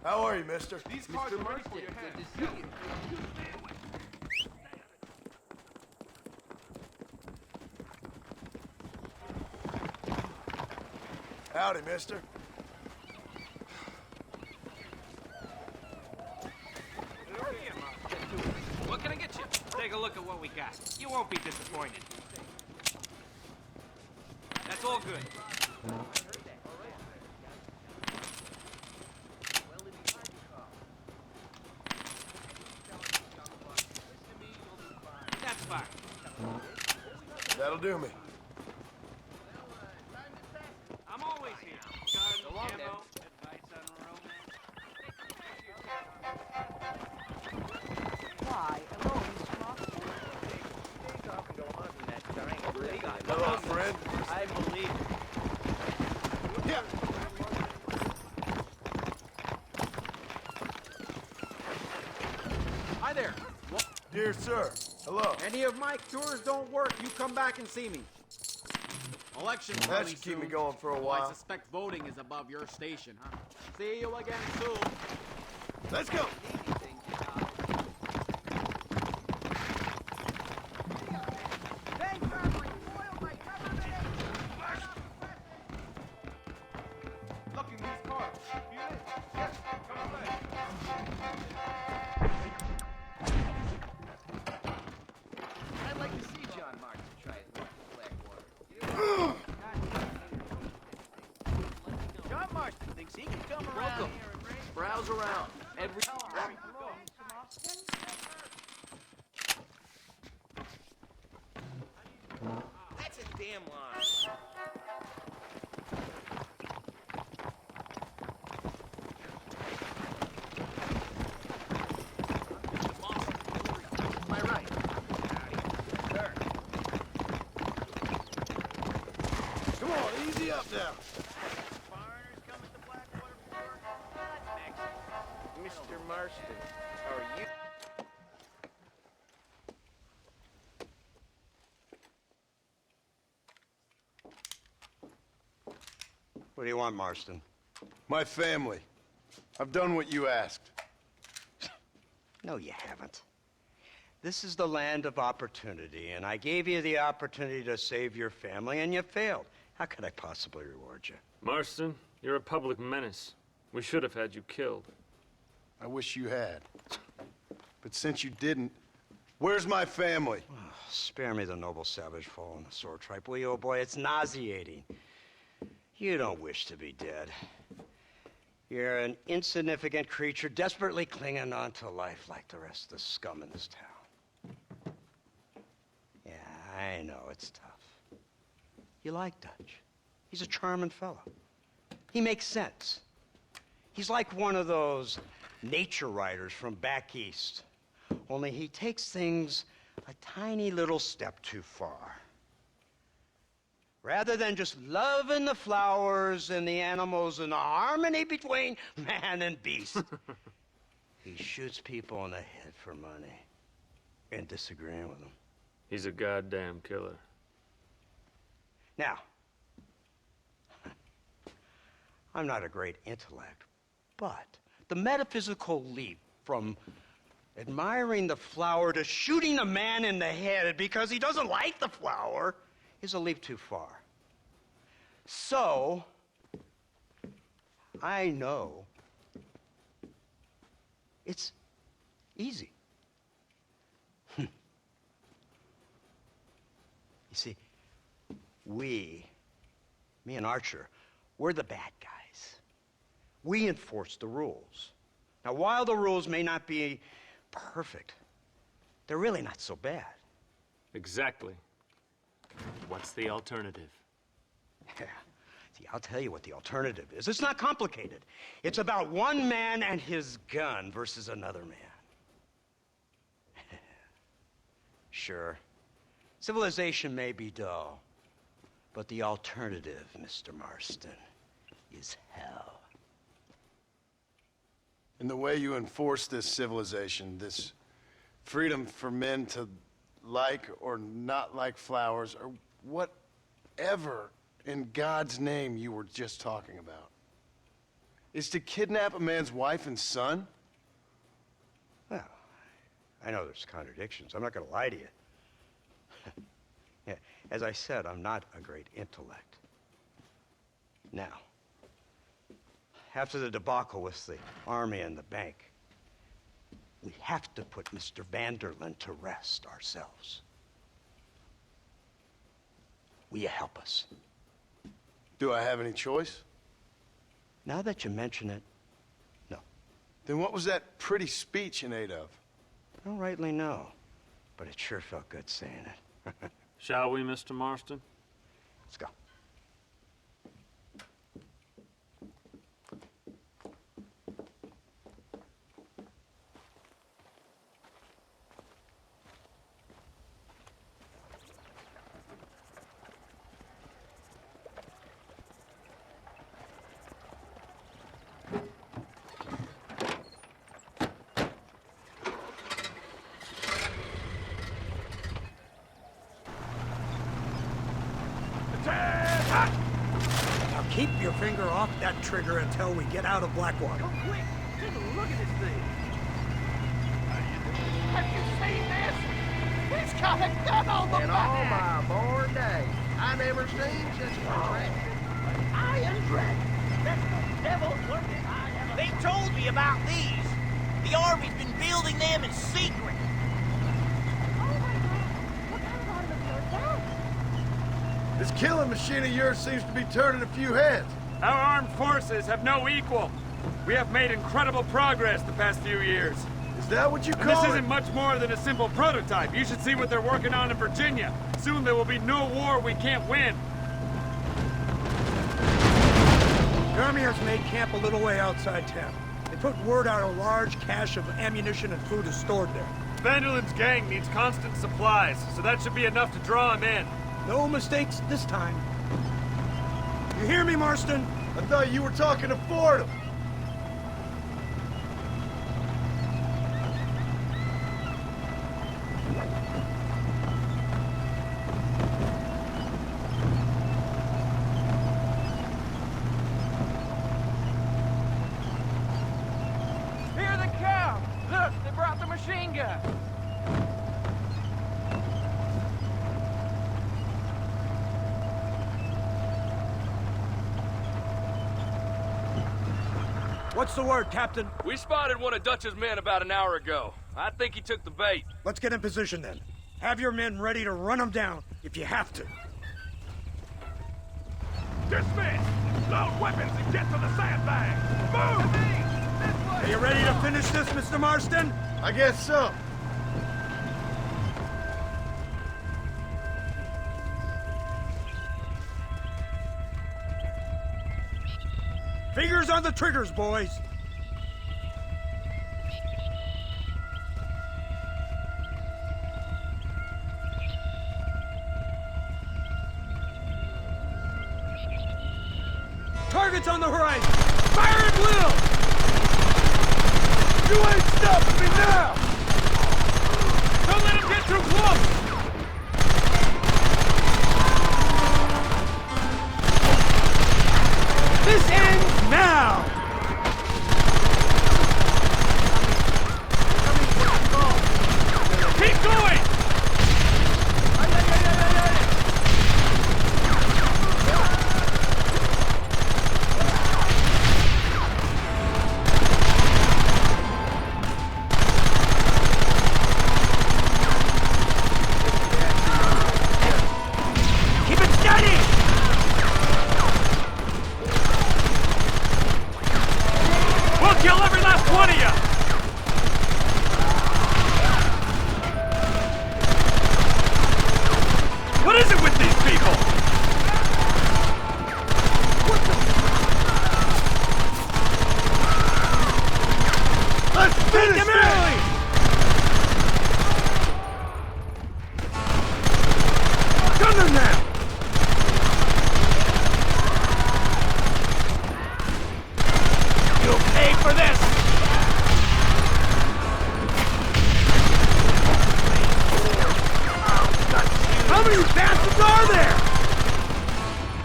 How are you, mister? These cars are ready for your hand. Good to see you. Howdy, mister. What can I get you? Take a look at what we got. You won't be disappointed. That's all good. That's fine. That'll do me. I'm always here. Gun, ammo, advice on romance. Why, hello, Mr. Marston. Hello, friend. I believe it. Yeah. Hi there. Dear sir. Hello. Any of my cures don't work, you come back and see me. Election's That coming should keep soon. me going for a Well, I while. suspect voting is above your station, huh? See you again soon. Let's go. Look in these cars. Feel it? Yes, come on, play. I'd like to see John Marston try his luck with Blackwater. John Marston thinks he can come around here and raise... Browse around. Every... Hello, Mr. Marston. That's a damn lie. My right. Sir. Come on, easy up now. Foreigners coming to Blackwater for work? Not Mexicans. Mr. Marston, are you... What do you want, Marston? My family. I've done what you asked. No, you haven't. This is the land of opportunity, and I gave you the opportunity to save your family, and you failed. How could I possibly reward you? Marston, you're a public menace. We should have had you killed. I wish you had. But since you didn't, where's my family? Spare me the noble savage fall in the sword tripe, will you, old boy? It's nauseating. You don't wish to be dead. You're an insignificant creature desperately clinging on to life like the rest of the scum in this town. Yeah, I know it's tough. You like Dutch. He's a charming fellow. He makes sense. He's like one of those nature writers from back east. Only he takes things a tiny little step too far. Rather than just loving the flowers and the animals and the harmony between man and beast, he shoots people in the head for money and disagreeing with them. He's a goddamn killer. Now, I'm not a great intellect, but the metaphysical leap from admiring the flower to shooting a man in the head because he doesn't like the flower is a leap too far. So, I know it's easy. You see, me and Archer, we're the bad guys. We enforce the rules. Now, while the rules may not be perfect, they're really not so bad. Exactly. What's the alternative? Yeah. See, I'll tell you what the alternative is. It's not complicated. It's about one man and his gun versus another man. Sure, civilization may be dull, but the alternative, Mr. Marston, is hell. And the way you enforce this civilization, this freedom for men to like or not like flowers, or whatever in God's name you were just talking about. is to kidnap a man's wife and son? Well, I know there's contradictions. I'm not going to lie to you. Yeah, as I said, I'm not a great intellect. Now, after the debacle with the army and the bank, we have to put Mr. Vanderlyn to rest ourselves. Will you help us? Do I have any choice? Now that you mention it, no. Then what was that pretty speech in aid of? I don't rightly know, but it sure felt good saying it. Shall we, Mr. Marston? Let's go. Now keep your finger off that trigger until we get out of Blackwater. Come quick! Take a look at this thing! Have you seen this? He's got a gun on the back! my born day, I never seen such a contraption. Iron Dragon! That's the devil's working iron. They told me about these. The Army's been building them in secret. Oh my God! What kind of automobile is that? This killing machine of yours seems to be turning a few heads. Our armed forces have no equal. We have made incredible progress the past few years. Is that what you And call this it? isn't much more than a simple prototype. You should see what they're working on in Virginia. Soon there will be no war we can't win. The Army has made camp a little way outside town. They put word out a large cache of ammunition and food is stored there. Vanderlyn's gang needs constant supplies, so that should be enough to draw him in. No mistakes this time. You hear me, Marston? I thought you were talking to Fordham. Here they come! Look, they brought the machine gun! What's the word, Captain? We spotted one of Dutch's men about an hour ago. I think he took the bait. Let's get in position then. Have your men ready to run them down if you have to. Dismiss! Load weapons and get to the sandbag! Move! Are you ready to finish this, Mr. Marston? I guess so. Fingers on the triggers, boys. Targets on the horizon. Fire at will! You ain't stopping me now! Don't let him get too close! This ends now! Keep going! Keep it steady! We'll kill every last one of you! What is it with these people? Let's finish Them this! early! Gun them now! You'll pay for this! How many bastards are there?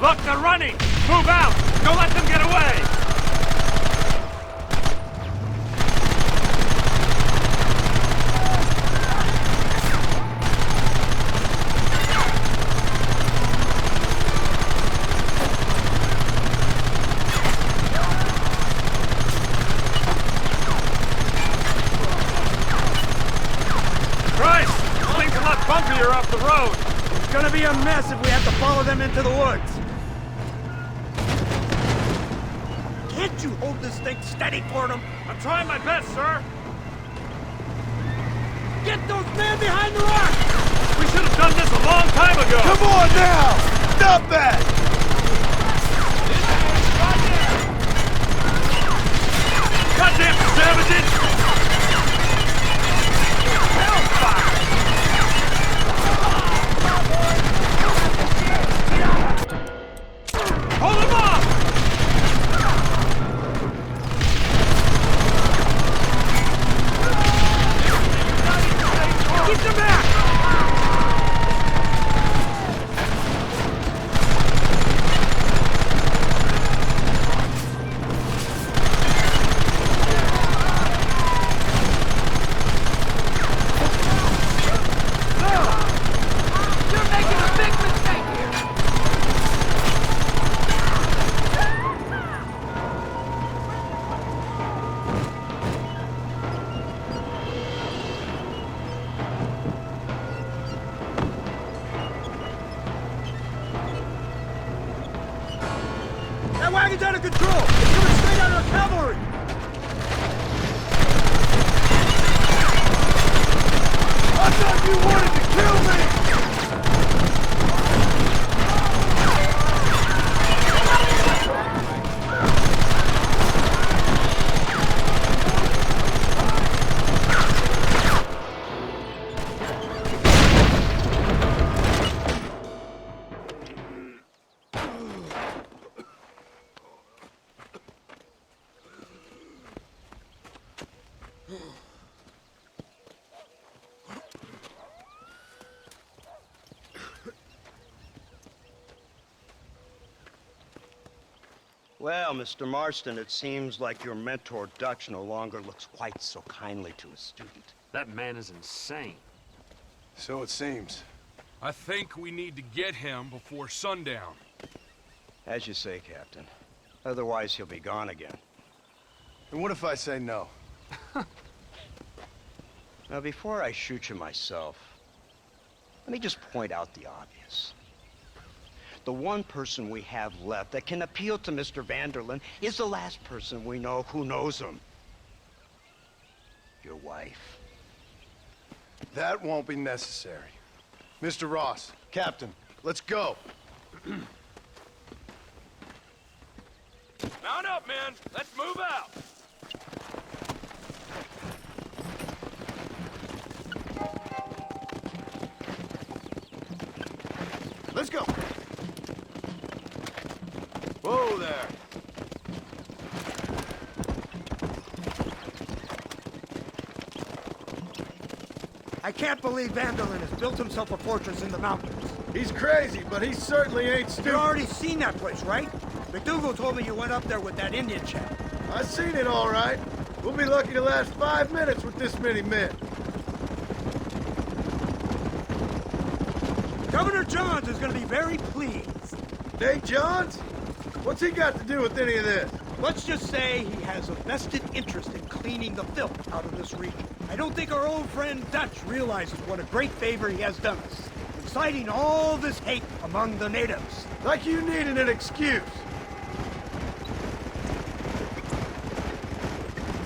Look, they're running! Move out! Don't let them get away! lot bumpier off the road. It's gonna be a mess if we have to follow them into the woods. Can't you hold this thing steady for them? I'm trying my best, sir. Get those men behind the rock! We should have done this a long time ago. Come on now! Stop that! Goddamn savages! Hellfire! Hold him off! Keep them back! That wagon's out of control! It's coming straight out of the cavalry! I thought you wanted to kill me! Well, Mr. Marston, it seems like your mentor Dutch no longer looks quite so kindly to his student. That man is insane. So it seems. I think we need to get him before sundown. As you say, Captain. Otherwise, he'll be gone again. And what if I say no? Now, before I shoot you myself, let me just point out the obvious. The one person we have left that can appeal to Mr. Vanderlyn is the last person we know who knows him. Your wife. That won't be necessary. Mr. Ross, Captain, let's go. Mount up, men. Let's move out. Let's go. Whoa there. I can't believe Vanderlyn has built himself a fortress in the mountains. He's crazy, but he certainly ain't You've stupid. already seen that place, right? McDougal told me you went up there with that Indian chap. I seen it all right. We'll be lucky to last 5 minutes with this many men. Governor Johns is going to be very pleased. Nate Johns? What's he got to do with any of this? Let's just say he has a vested interest in cleaning the filth out of this region. I don't think our old friend Dutch realizes what a great favor he has done us, inciting all this hate among the natives. Like you needed an excuse.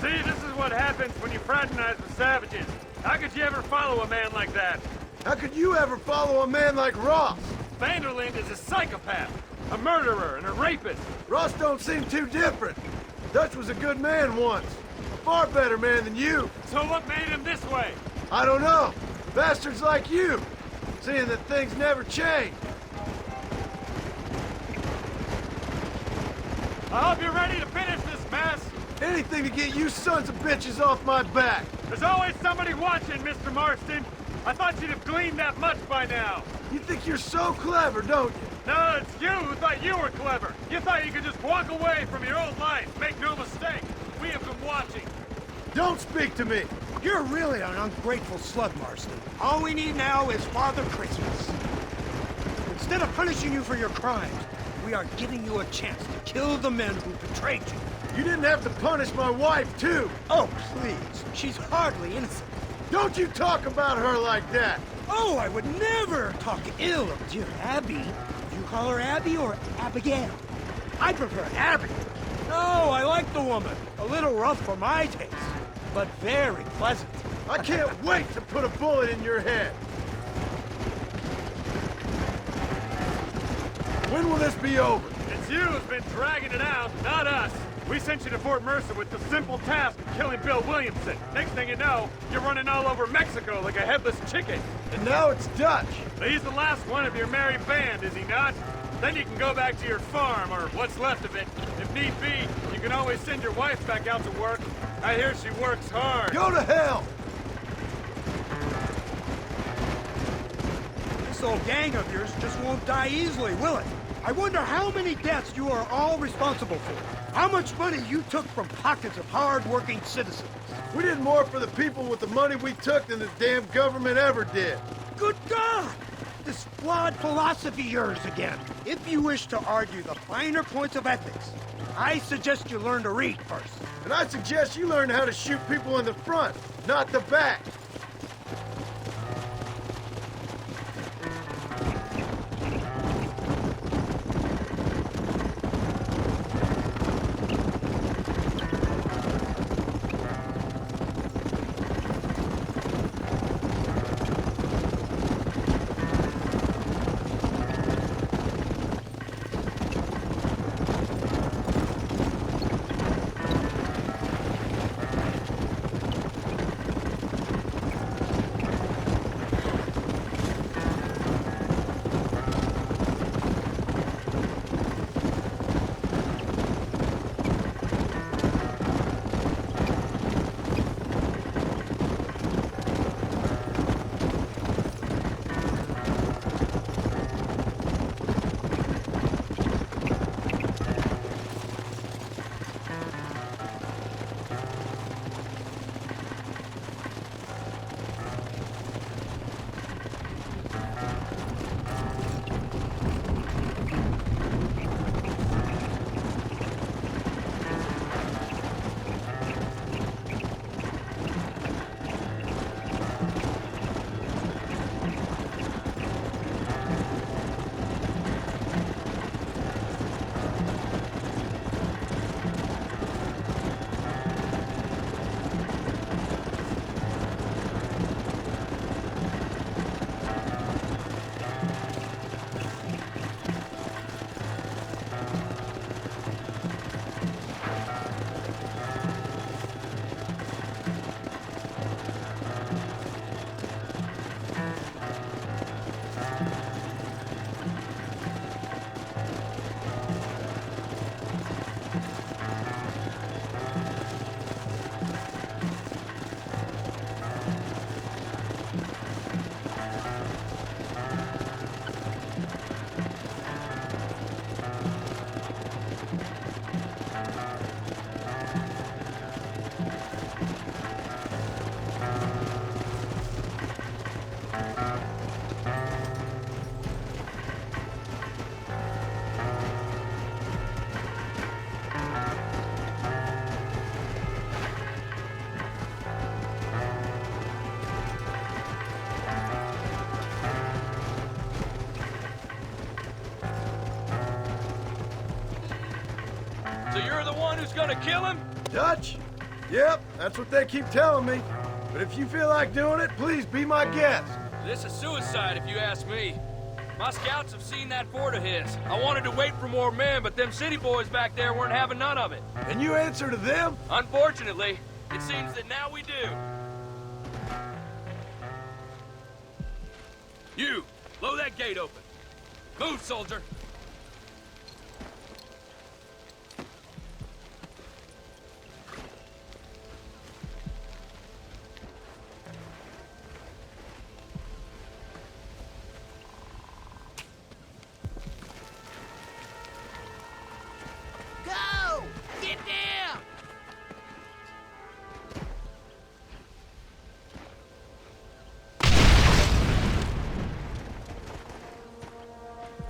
See, this is what happens when you fraternize with savages. How could you ever follow a man like that? How could you ever follow a man like Ross? Vanderlyn is a psychopath, a murderer, and a rapist. Ross don't seem too different. Dutch was a good man once. A far better man than you. So what made him this way? I don't know. Bastards like you. Seeing that things never change. I hope you're ready to finish this mess. Anything to get you sons of bitches off my back. There's always somebody watching, Mr. Marston. I thought you'd have gleaned that much by now. You think you're so clever, don't you? No, it's you who thought you were clever. You thought you could just walk away from your old life. Make no mistake. We have been watching. Don't speak to me. You're really an ungrateful slug, Marston. All we need now is Father Christmas. Instead of punishing you for your crimes, we are giving you a chance to kill the men who betrayed you. You didn't have to punish my wife, too. Oh, please. She's hardly innocent. Don't you talk about her like that! Oh, I would never talk ill of dear Abby. Do you call her Abby or Abigail? I prefer Abby. No, I like the woman. A little rough for my taste, but very pleasant. I can't wait to put a bullet in your head! When will this be over? It's you who's been dragging it out, not us. We sent you to Fort Mercer with the simple task of killing Bill Williamson. Next thing you know, you're running all over Mexico like a headless chicken. And now it's Dutch! But he's the last one of your merry band, is he not? Then you can go back to your farm, or what's left of it. If need be, you can always send your wife back out to work. I hear she works hard. Go to hell! This old gang of yours just won't die easily, will it? I wonder how many deaths you are all responsible for. How much money you took from pockets of hard-working citizens. We did more for the people with the money we took than the damn government ever did. Good God! This flawed philosophy of yours again. If you wish to argue the finer points of ethics, I suggest you learn to read first. And I suggest you learn how to shoot people in the front, not the back. So you're the one who's gonna kill him? Dutch? Yep, that's what they keep telling me. But if you feel like doing it, please be my guest. This is suicide, if you ask me. My scouts have seen that fort of his. I wanted to wait for more men, but them city boys back there weren't having none of it. And you answer to them? Unfortunately, it seems that now we do. You, blow that gate open. Move, soldier. Go! Get down!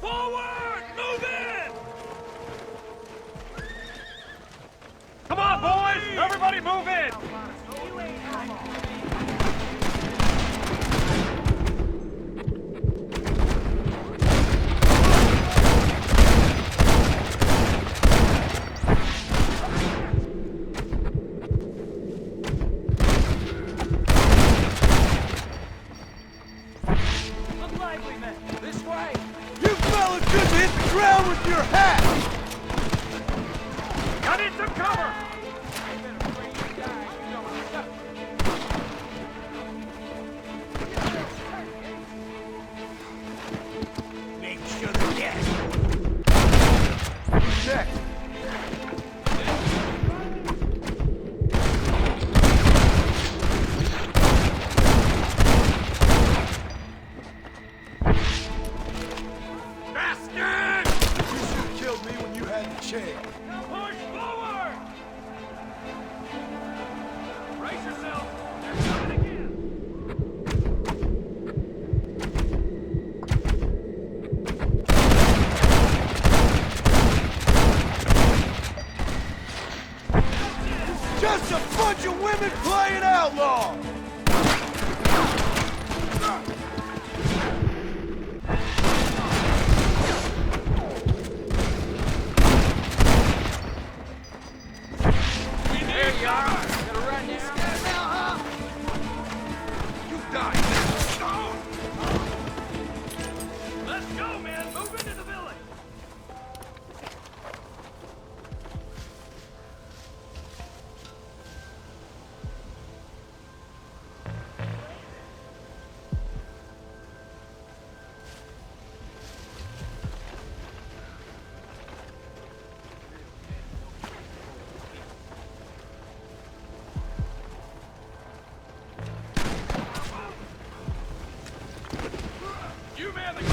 Forward! die. Let's go, man! Move into the village! You man the gun!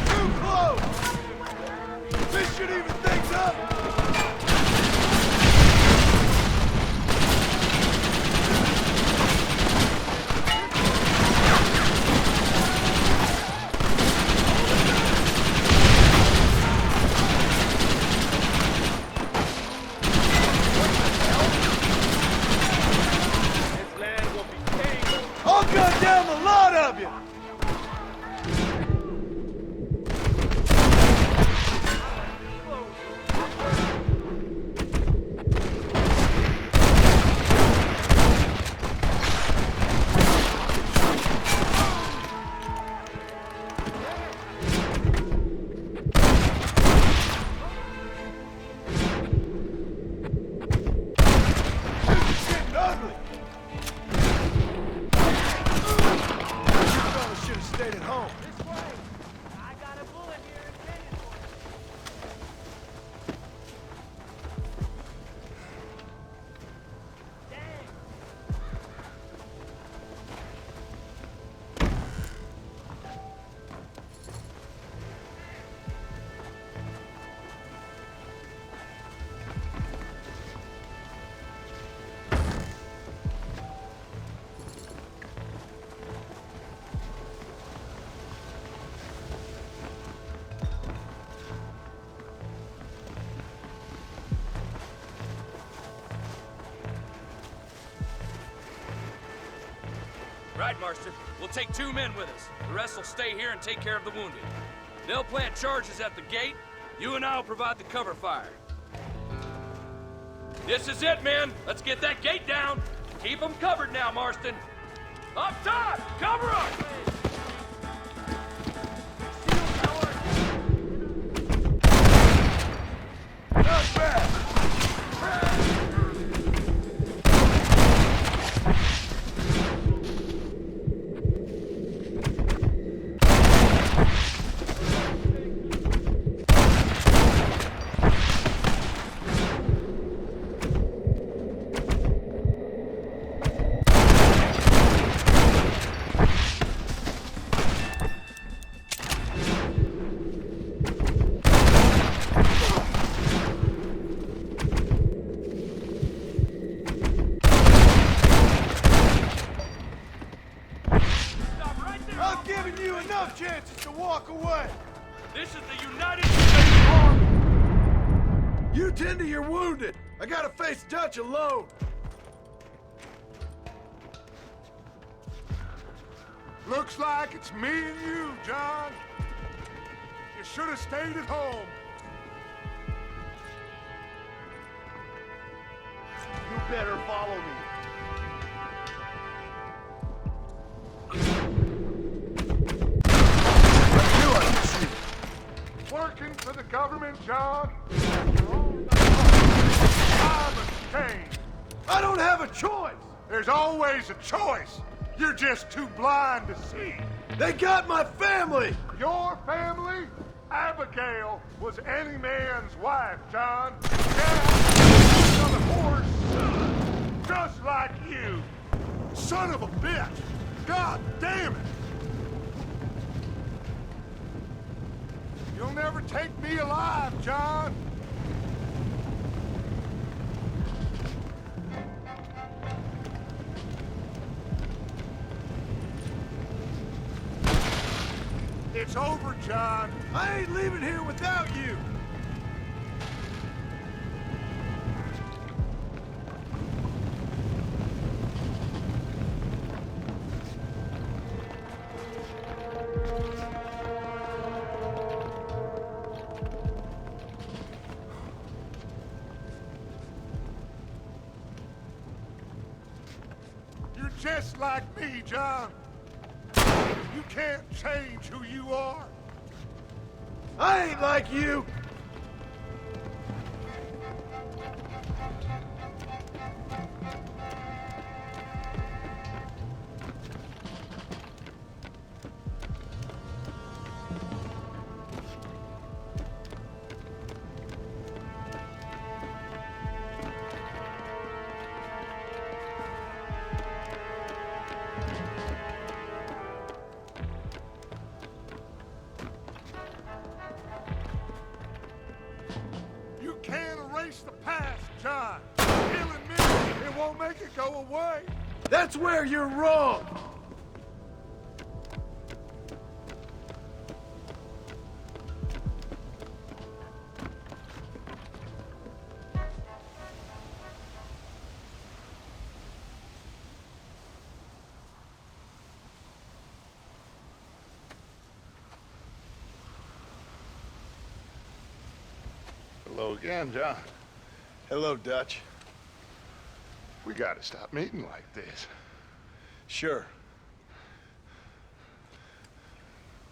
Too close! This should even things up! This land will be tamed. I'll gun down the lot of you! It's getting ugly! You fellas should have stayed at home. This way. I got a bullet here intended for you. Dang. Right, Marston. We'll take 2 men with us. The rest will stay here and take care of the wounded. They'll plant charges at the gate. You and I'll provide the cover fire. This is it, men. Let's get that gate down. Keep them covered now, Marston. Up top! Cover up! Not bad! I've given you enough chances to walk away! This is the United States Army! You tend to your wounded! I gotta face Dutch alone! Looks like it's me and you, John. You should have stayed at home. You better follow me. Working for the government, John? Time has changed. I don't have a choice! There's always a choice. You're just too blind to see. They got my family! Your family? Abigail was any man's wife, John. Yeah, another whore's son. Just like you. Son of a bitch. God damn it. You'll never take me alive, John. It's over, John. I ain't leaving here without you! just like me, John. You can't change who you are. I ain't like you. You can't erase the past, John. Killing me, it won't make it go away. That's where you're wrong. Hello again, John. Hello, Dutch. We gotta stop meeting like this. Sure.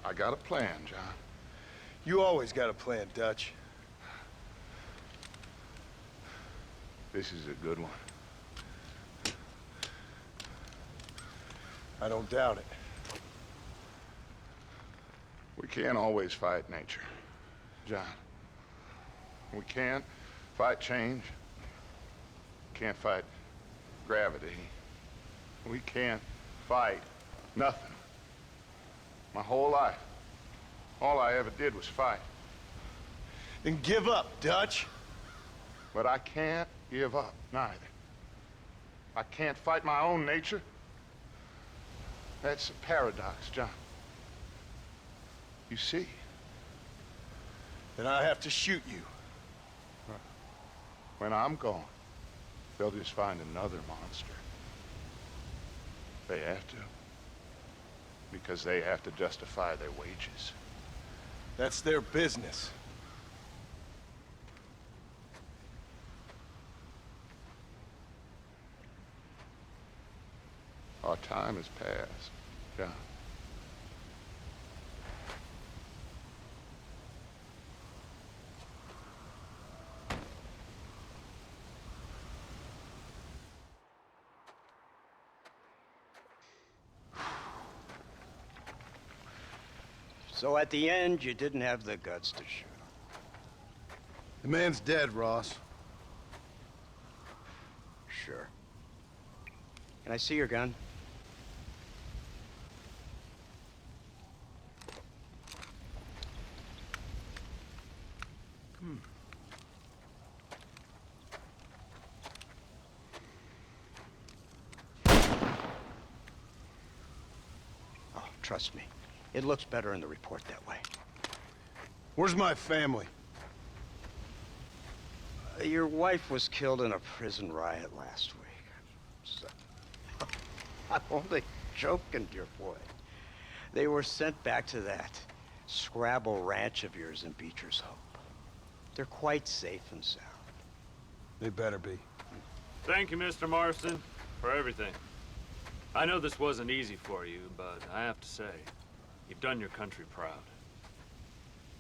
I got a plan, John. You always got a plan, Dutch. This is a good one. I don't doubt it. We can't always fight nature, John. We can't fight change. Can't fight gravity. We can't fight nothing. My whole life, all I ever did was fight. Then give up, Dutch. But I can't give up, neither. I can't fight my own nature. That's a paradox, John. You see? Then I have to shoot you. When I'm gone, they'll just find another monster. They have to. Because they have to justify their wages. That's their business. Our time has passed, John. So at the end, you didn't have the guts to shoot him. The man's dead, Ross. Sure. Can I see your gun? Oh, trust me. It looks better in the report that way. Where's my family? Your wife was killed in a prison riot last week. So, I'm only joking, dear boy. They were sent back to that Scrabble ranch of yours in Beecher's Hope. They're quite safe and sound. They better be. Thank you, Mr. Marston, for everything. I know this wasn't easy for you, but I have to say, you've done your country proud.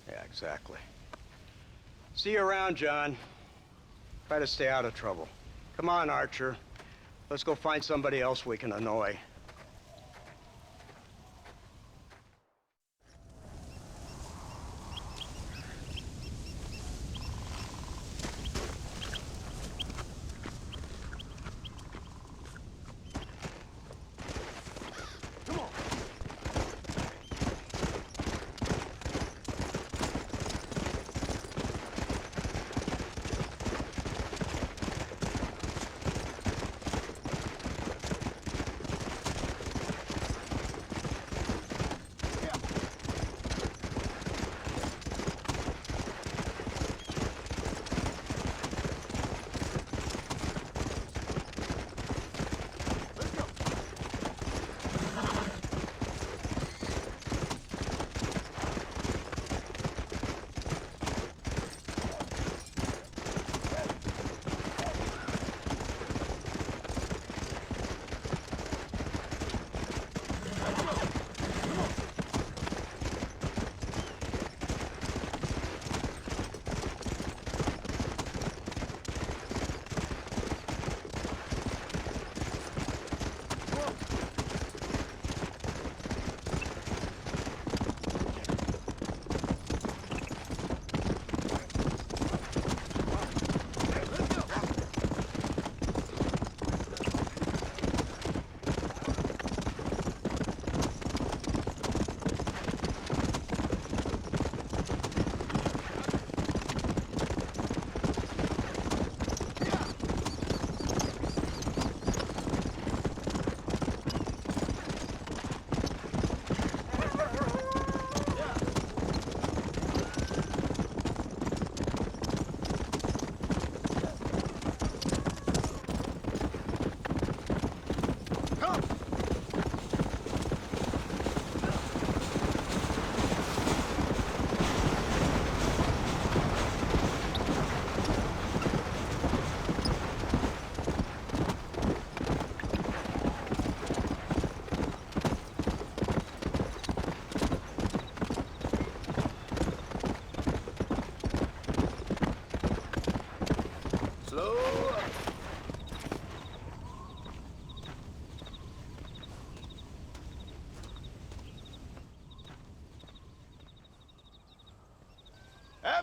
Yeah, exactly. See you around, John. Try to stay out of trouble. Come on, Archer. Let's go find somebody else we can annoy.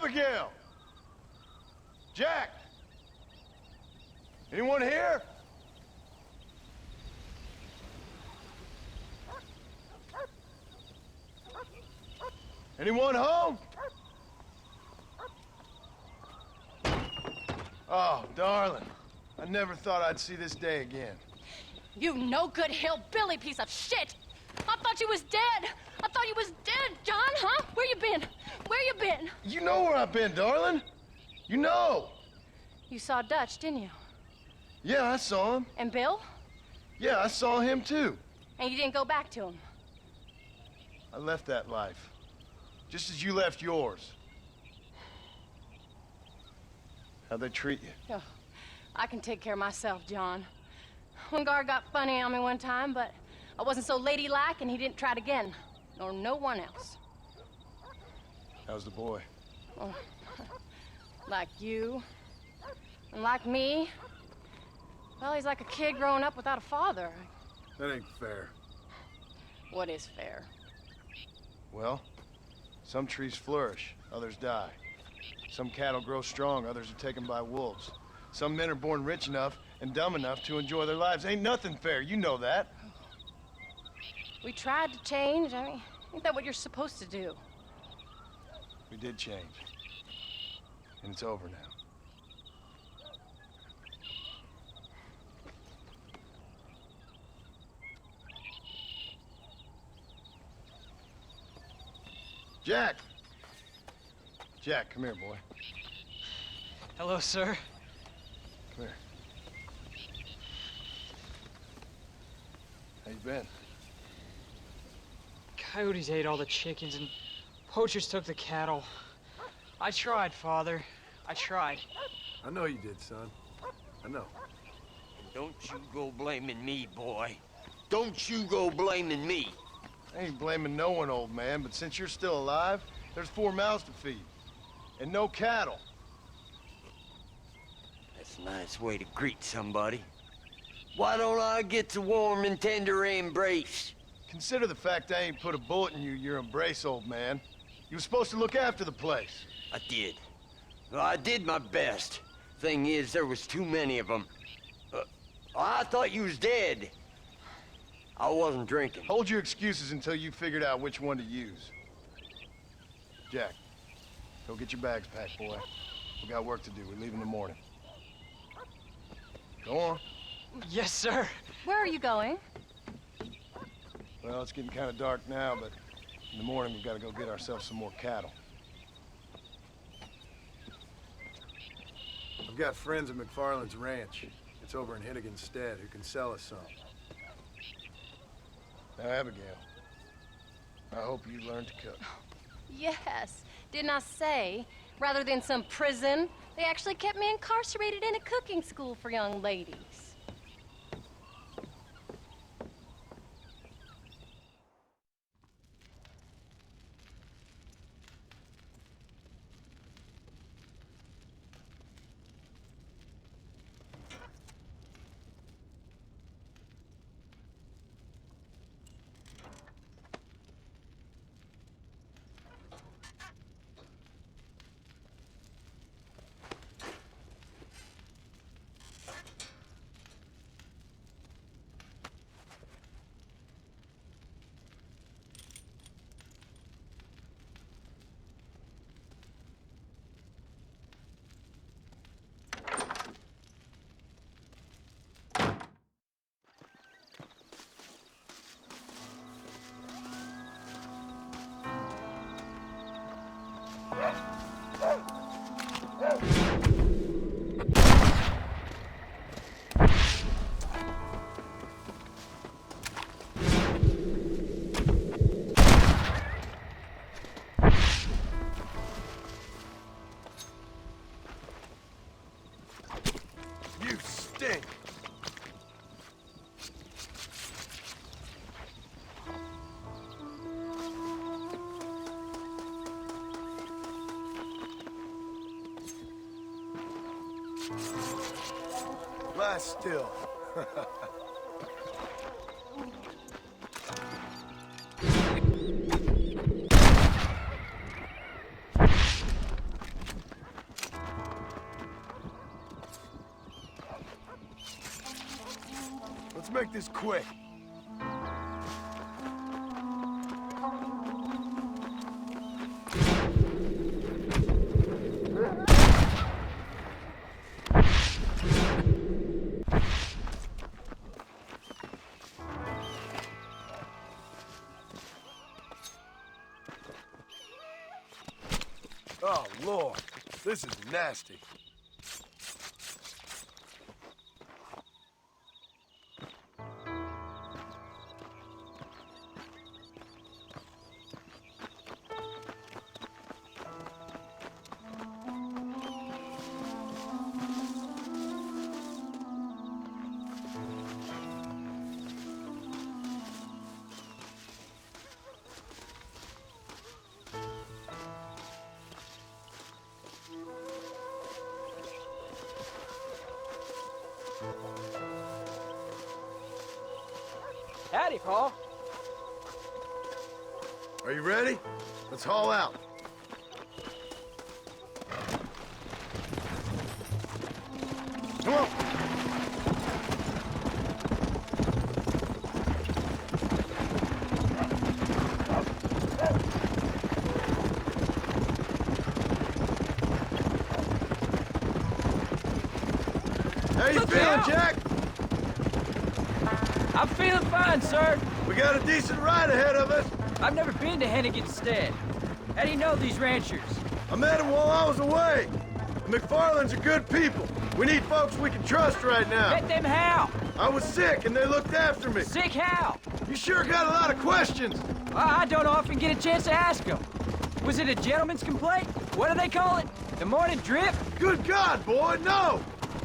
Abigail! Jack! Anyone here? Anyone home? Oh, darling. I never thought I'd see this day again. You no-good hillbilly piece of shit! I thought you was dead! I thought you was dead, John, huh? Where you been? Where you been? You know where I've been, darling. You know. You saw Dutch, didn't you? Yeah, I saw him. And Bill? Yeah, I saw him too. And you didn't go back to him? I left that life. Just as you left yours. How'd they treat you? Oh, I can take care of myself, John. One guard got funny on me one time, but I wasn't so ladylike and he didn't try it again. Nor no one else. How's the boy? Oh, like you. And like me. Well, he's like a kid growing up without a father. That ain't fair. What is fair? Well, some trees flourish, others die. Some cattle grow strong, others are taken by wolves. Some men are born rich enough and dumb enough to enjoy their lives. Ain't nothing fair, you know that. We tried to change. I mean, ain't that what you're supposed to do? We did change. And it's over now. Jack! Jack, come here, boy. Hello, sir. Come here. How you been? Coyotes ate all the chickens and poachers took the cattle. I tried, Father. I tried. I know you did, son. I know. Don't you go blaming me, boy. Don't you go blaming me. I ain't blaming no one, old man, but since you're still alive, there's 4 mouths to feed. And no cattle. That's a nice way to greet somebody. Why don't I get the warm and tender embrace? Consider the fact I ain't put a bullet in your embrace, old man. You were supposed to look after the place. I did. Well, I did my best. Thing is, there was too many of them. I thought you was dead. I wasn't drinking. Hold your excuses until you figured out which one to use. Jack, go get your bags packed, boy. We got work to do. We leave in the morning. Go on. Yes, sir. Where are you going? Well, it's getting kind of dark now, but in the morning we've got to go get ourselves some more cattle. I've got friends at McFarland's ranch. It's over in Hennigan's stead who can sell us some. Now, Abigail, I hope you learn to cook. Yes. Didn't I say, rather than some prison, they actually kept me incarcerated in a cooking school for young ladies. You stink! Lie still. make this quick. Oh, Lord. This is nasty. Howdy, Paul. Are you ready? Let's haul out. Come on. How you feeling, Jack? I'm feeling fine, sir. We got a decent ride ahead of us. I've never been to Hennigan's Stead. How do you know these ranchers? I met them while I was away. The McFarlands are good people. We need folks we can trust right now. Met them how? I was sick and they looked after me. Sick how? You sure got a lot of questions. I don't often get a chance to ask them. Was it a gentleman's complaint? What do they call it? The morning drip? Good God, boy, no!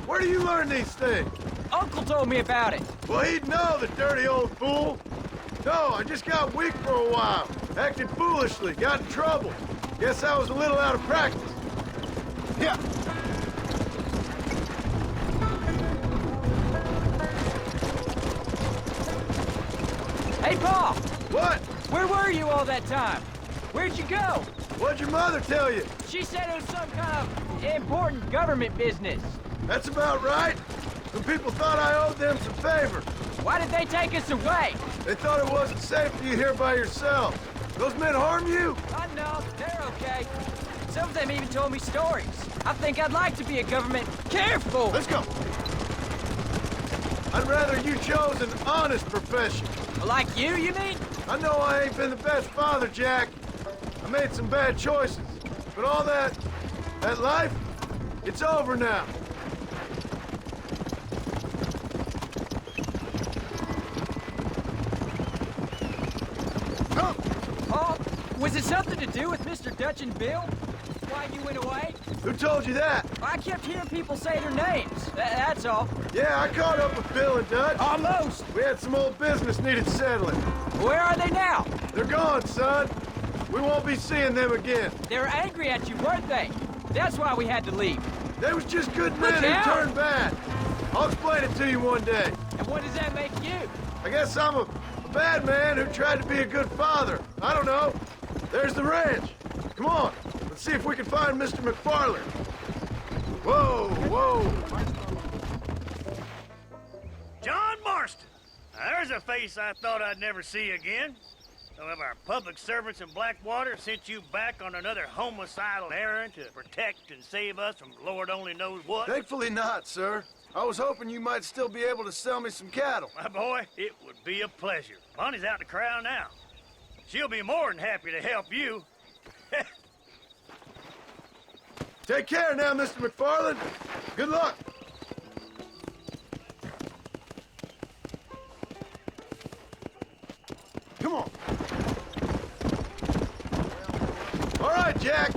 Where do you learn these things? Uncle told me about it. Well, he'd know, the dirty old fool. No, I just got weak for a while. Acted foolishly, got in trouble. Guess I was a little out of practice. Yeah. Hey, Paul! What? Where were you all that time? Where'd you go? What'd your mother tell you? She said it was some kind of important government business. That's about right. Some people thought I owed them some favor. Why did they take us away? They thought it wasn't safe for you here by yourself. Those men harm you? Oh, no, they're okay. Some of them even told me stories. I think I'd like to be a government careful. Let's go. I'd rather you chose an honest profession. Like you mean? I know I ain't been the best father, Jack. I made some bad choices. But all that life, it's over now. Oh, was it something to do with Mr. Dutch and Bill? Why you went away? Who told you that? I kept hearing people say their names. That's all. Yeah, I caught up with Bill and Dutch. Almost. We had some old business needed settling. Where are they now? They're gone, son. We won't be seeing them again. They were angry at you, weren't they? That's why we had to leave. They was just good men who turned bad. I'll explain it to you one day. And what does that make you? I guess I'm a bad man who tried to be a good father. I don't know. There's the ranch. Come on. Let's see if we can find Mr. McFarland. Whoa, whoa. John Marston. Now, there's a face I thought I'd never see again. Some of our public servants in Blackwater sent you back on another homicidal errand to protect and save us from Lord only knows what. Thankfully not, sir. I was hoping you might still be able to sell me some cattle. My boy, it would be a pleasure. Bonnie's out in the crowd now. She'll be more than happy to help you. Take care now, Mr. McFarland. Good luck. Come on. All right, Jack.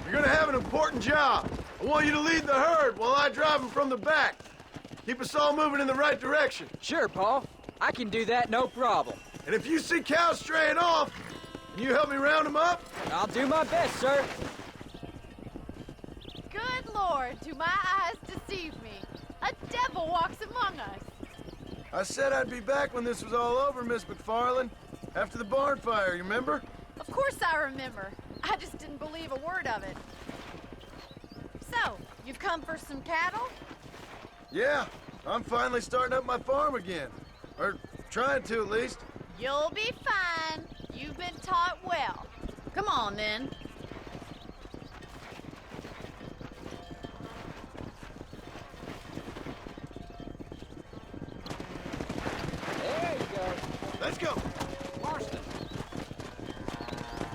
You're gonna have an important job. I want you to lead the herd while I drive them from the back. Keep us all moving in the right direction. Sure, Paul. I can do that, no problem. And if you see cows straying off, can you help me round them up? I'll do my best, sir. Good Lord, do my eyes deceive me? A devil walks among us. I said I'd be back when this was all over, Miss McFarland. After the barn fire, you remember? Of course I remember. I just didn't believe a word of it. So, you've come for some cattle? Yeah, I'm finally starting up my farm again. Or trying to, at least. You'll be fine. You've been taught well. Come on, then. There you go. Let's go. Marston.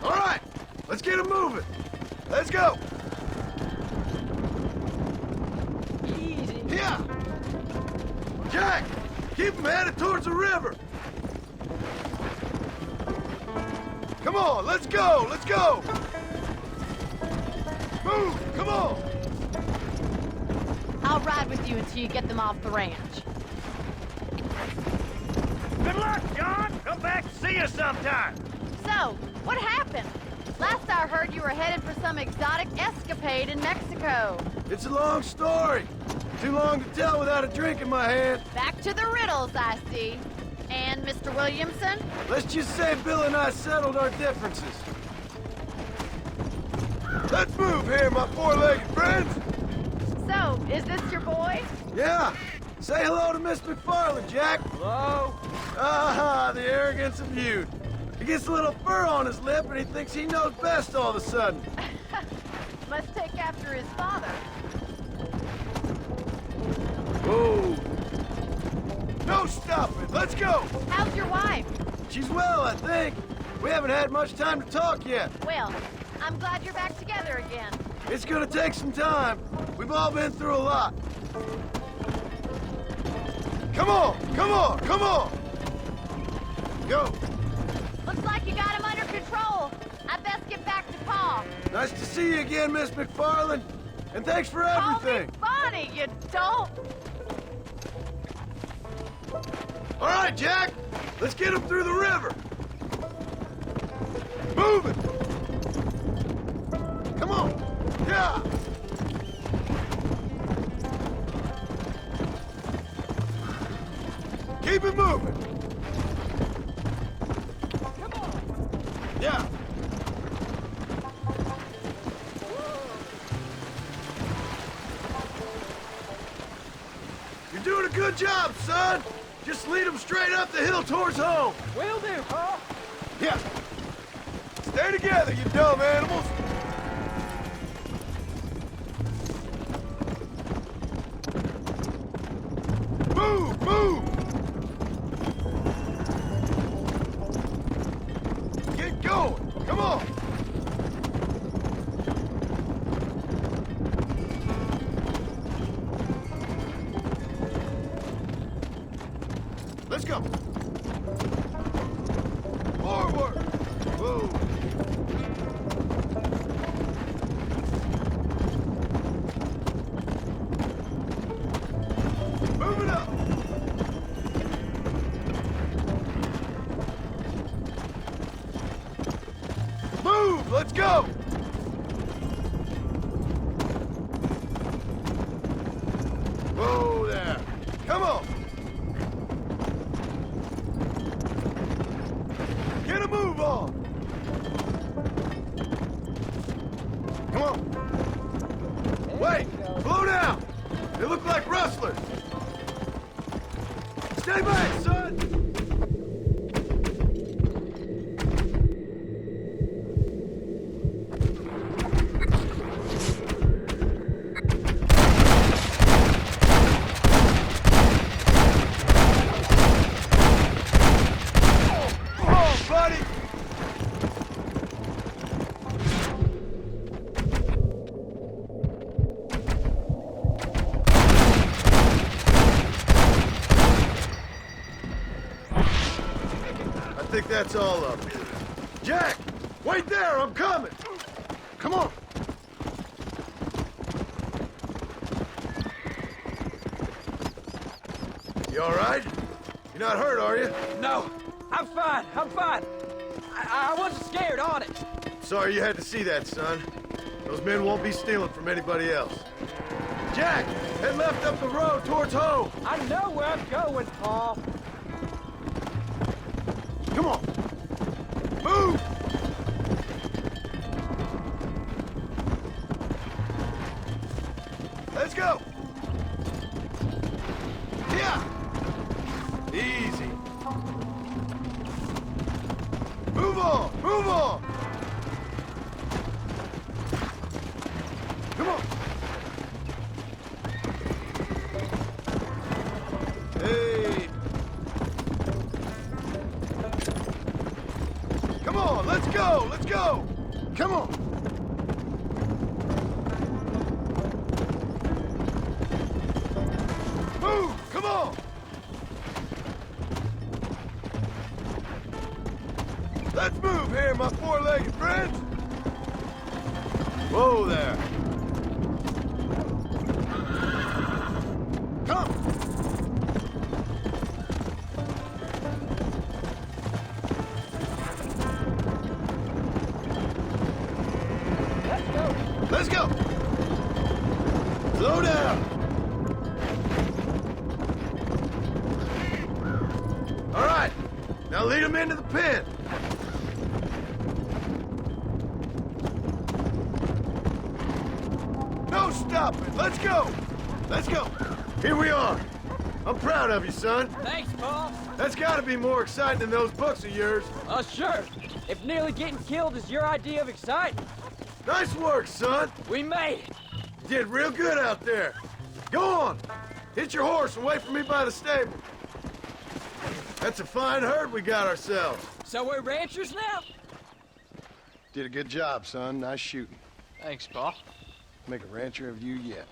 All right, let's get him moving. Let's go. Easy. Yeah. Jack, keep him headed towards the river. Come on, let's go, let's go. Move, come on. I'll ride with you until you get them off the ranch. Good luck, John. Come back and see us sometime. So, what happened? Last I heard you were headed for some exotic escapade in Mexico. It's a long story. Too long to tell without a drink in my hand. Back to the riddles, I see. And Mr. Williamson? Let's just say Bill and I settled our differences. Let's move here, my four-legged friends. So, is this your boy? Yeah. Say hello to Miss McFarland, Jack. Hello? Ah, the arrogance of youth. He gets a little fur on his lip and he thinks he knows best all of a sudden. Must take after his father. Whoa. No stopping. Let's go. How's your wife? She's well, I think. We haven't had much time to talk yet. Well, I'm glad you're back together again. It's gonna take some time. We've all been through a lot. Come on, come on, come on! Go. Looks like you got him under control. I best get back to Pa. Nice to see you again, Miss McFarland. And thanks for everything. Call me Bonnie, you don't. All right, Jack. Let's get him through the river. Move it. Come on. Yeah. Keep it moving. Come on. Yeah. You're doing a good job, son. Just lead them straight up the hill towards home. Will do, Pa. Yeah. Stay together, you dumb animals. Move, move. Get going. Come on. Let's go. Forward. Whoa. Move it up. Move. Let's go. Whoa there. Come on. Get a move on! Come on! Wait! Slow down! They look like rustlers! Stay back, son! I think that's all of it. Jack! Wait there! I'm coming! Come on! You all right? You're not hurt, are you? No, I'm fine. I'm fine. I wasn't scared, honest. Sorry you had to see that, son. Those men won't be stealing from anybody else. Jack! Head left up the road towards home! I know where I'm going, Paul. Come on! Move! Let's go! Yeah! Easy. go! Come on! Move! Come on! Let's move here, my four-legged friends! Whoa there! Come! Let's go! Slow down! All right, now lead them into the pen. No stopping, let's go! Let's go! Here we are. I'm proud of you, son. Thanks, Paul. That's gotta be more exciting than those books of yours. Sure. If nearly getting killed is your idea of exciting. Nice work, son. We made it. You did real good out there. Go on. Hit your horse and wait for me by the stable. That's a fine herd we got ourselves. So we're ranchers now? Did a good job, son. Nice shooting. Thanks, Paul. Make a rancher of you yet.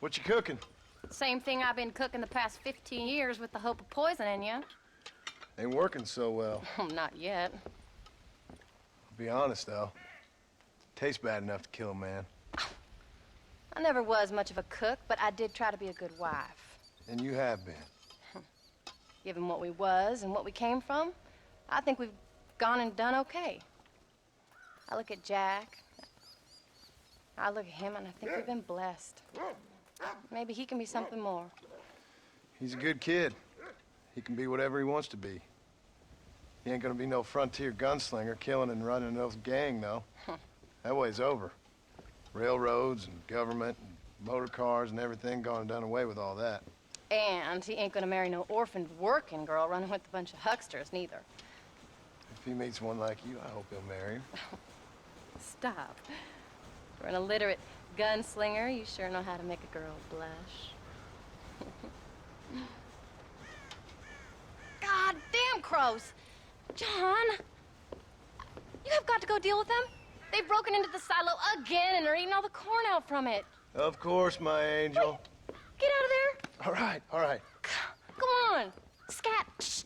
What you cooking? Same thing I've been cooking the past 15 years with the hope of poisoning you. Ain't working so well. Not yet. I'll be honest, though. Tastes bad enough to kill a man. I never was much of a cook, but I did try to be a good wife. And you have been. Given what we was and what we came from, I think we've gone and done okay. I look at Jack. I look at him, and I think we've been blessed. Maybe he can be something more. He's a good kid. He can be whatever he wants to be. He ain't gonna be no frontier gunslinger killing and running no gang, though. That way's over. Railroads and government and motor cars and everything gone and done away with all that. And he ain't gonna marry no orphaned working girl running with a bunch of hucksters, neither. If he meets one like you, I hope he'll marry her. Stop. For an illiterate gunslinger, you sure know how to make a girl blush. God damn crows! John! You have got to go deal with them. They've broken into the silo again and are eating all the corn out from it. Of course, my angel. Wait, get out of there. All right, all right. Come on. Scat. Shh.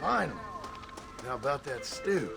Finally. Now about that stew.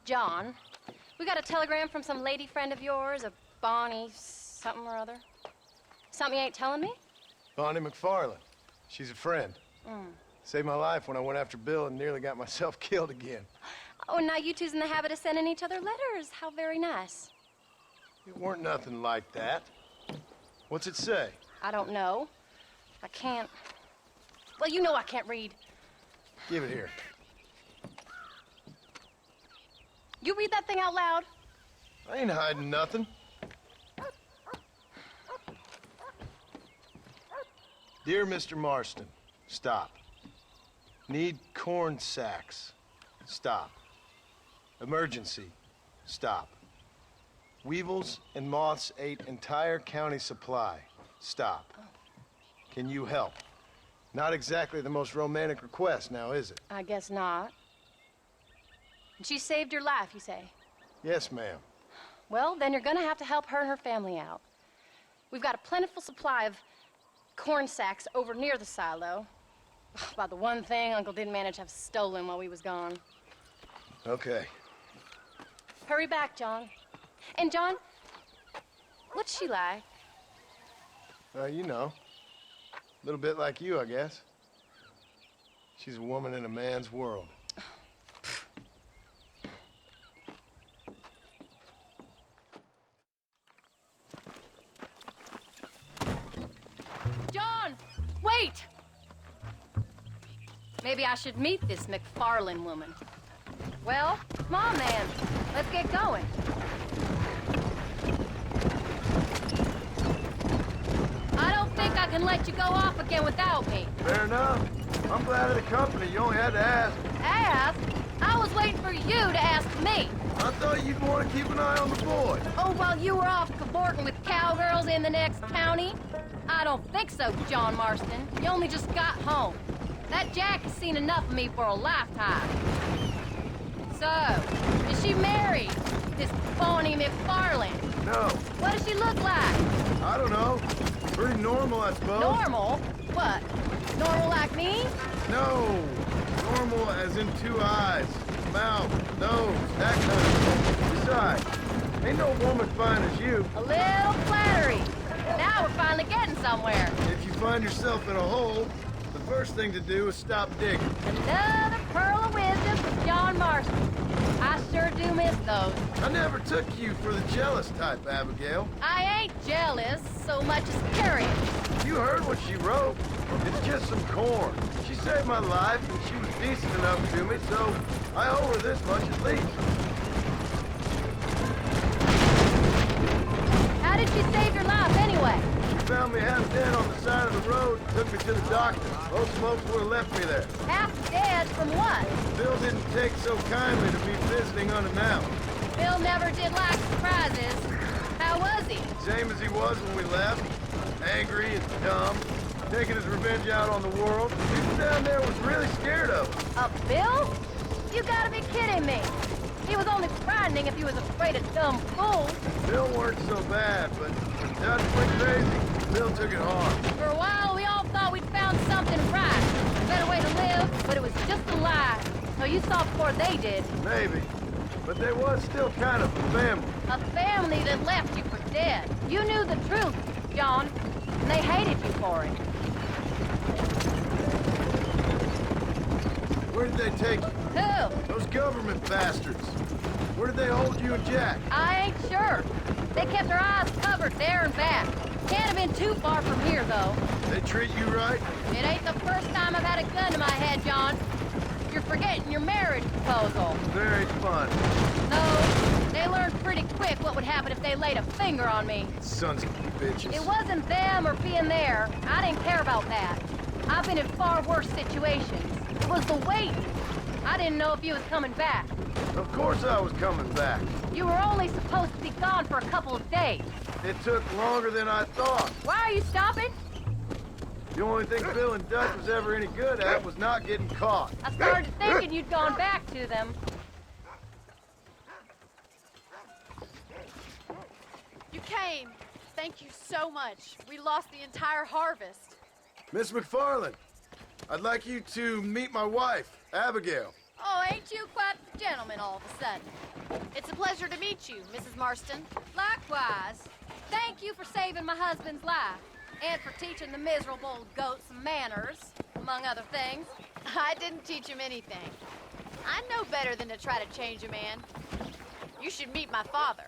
John, we got a telegram from some lady friend of yours, a Bonnie something or other. Something you ain't telling me? Bonnie McFarland. She's a friend. Mm. Saved my life when I went after Bill and nearly got myself killed again. Oh, and now you two's in the habit of sending each other letters. How very nice. It weren't nothing like that. What's it say? I don't know. I can't... Well, you know I can't read. Give it here. You read that thing out loud? I ain't hiding nothing. Dear Mr. Marston, stop. Need corn sacks. Stop. Emergency. Stop. Weevils and moths ate entire county supply. Stop. Can you help? Not exactly the most romantic request now, is it? I guess not. And she saved your life, you say? Yes, ma'am. Well, then you're gonna have to help her and her family out. We've got a plentiful supply of corn sacks over near the silo. About the one thing Uncle didn't manage to have stolen while we was gone. Okay. Hurry back, John. And John, what's she like? You know. A little bit like you, I guess. She's a woman in a man's world. John, wait! Maybe I should meet this McFarland woman. Well, come on, man. Let's get going. I don't think I can let you go off again without me. Fair enough. I'm glad of the company. You only had to ask. Ask? I was waiting for you to ask me. I thought you'd want to keep an eye on the boy. Oh, while you were off cavorting with cowgirls in the next county? I don't think so, John Marston. You only just got home. That Jack has seen enough of me for a lifetime. So, is she married? This Bonnie McFarland? No. What does she look like? I don't know. Pretty normal, I suppose. Normal? What? Normal like me? No. Normal as in 2 eyes, mouth, nose, that kind of thing. Besides, ain't no woman fine as you. A little flattery. Now we're finally getting somewhere. If you find yourself in a hole, the first thing to do is stop digging. Another pearl of wisdom from John Marston. I sure do miss those. I never took you for the jealous type, Abigail. I ain't jealous so much as curious. You heard what she wrote. It's just some corn. She saved my life, and she was decent enough to me, so I owe her this much at least. How did she save your life anyway? She found me half dead on the side of the road and took me to the doctor. Most folks would have left me there. Half dead from what? Bill didn't take so kindly to me visiting unannounced. Bill never did like surprises. How was he? Same as he was when we left. Angry and dumb. Taking his revenge out on the world. People down there was really scared of him. Of Bill? You gotta be kidding me. He was only frightening if he was afraid of dumb fools. Bill weren't so bad, but when Dutch went crazy, Bill took it hard. For a while, we all thought we'd found something right. A better way to live, but it was just a lie. So you saw before they did. Maybe. But they was still kind of a family. A family that left you for dead. You knew the truth, John, and they hated you for it. Where did they take you? Who? Those government bastards. Where did they hold you and Jack? I ain't sure. They kept their eyes covered there and back. Can't have been too far from here, though. They treat you right? It ain't the first time I've had a gun to my head, John. You're forgetting your marriage proposal. Very fun. No, they learned pretty quick what would happen if they laid a finger on me. Sons of bitches. It wasn't them or being there. I didn't care about that. I've been in far worse situations. It was the waiting. I didn't know if you was coming back. Of course I was coming back. You were only supposed to be gone for a couple of days. It took longer than I thought. Why are you stopping? The only thing Bill and Dutch was ever any good at was not getting caught. I started thinking you'd gone back to them. You came. Thank you so much. We lost the entire harvest. Miss McFarland, I'd like you to meet my wife, Abigail. Oh, ain't you quite the gentleman all of a sudden? It's a pleasure to meet you, Mrs. Marston. Likewise. Thank you for saving my husband's life and for teaching the miserable old goat some manners, among other things. I didn't teach him anything. I know better than to try to change a man. You should meet my father.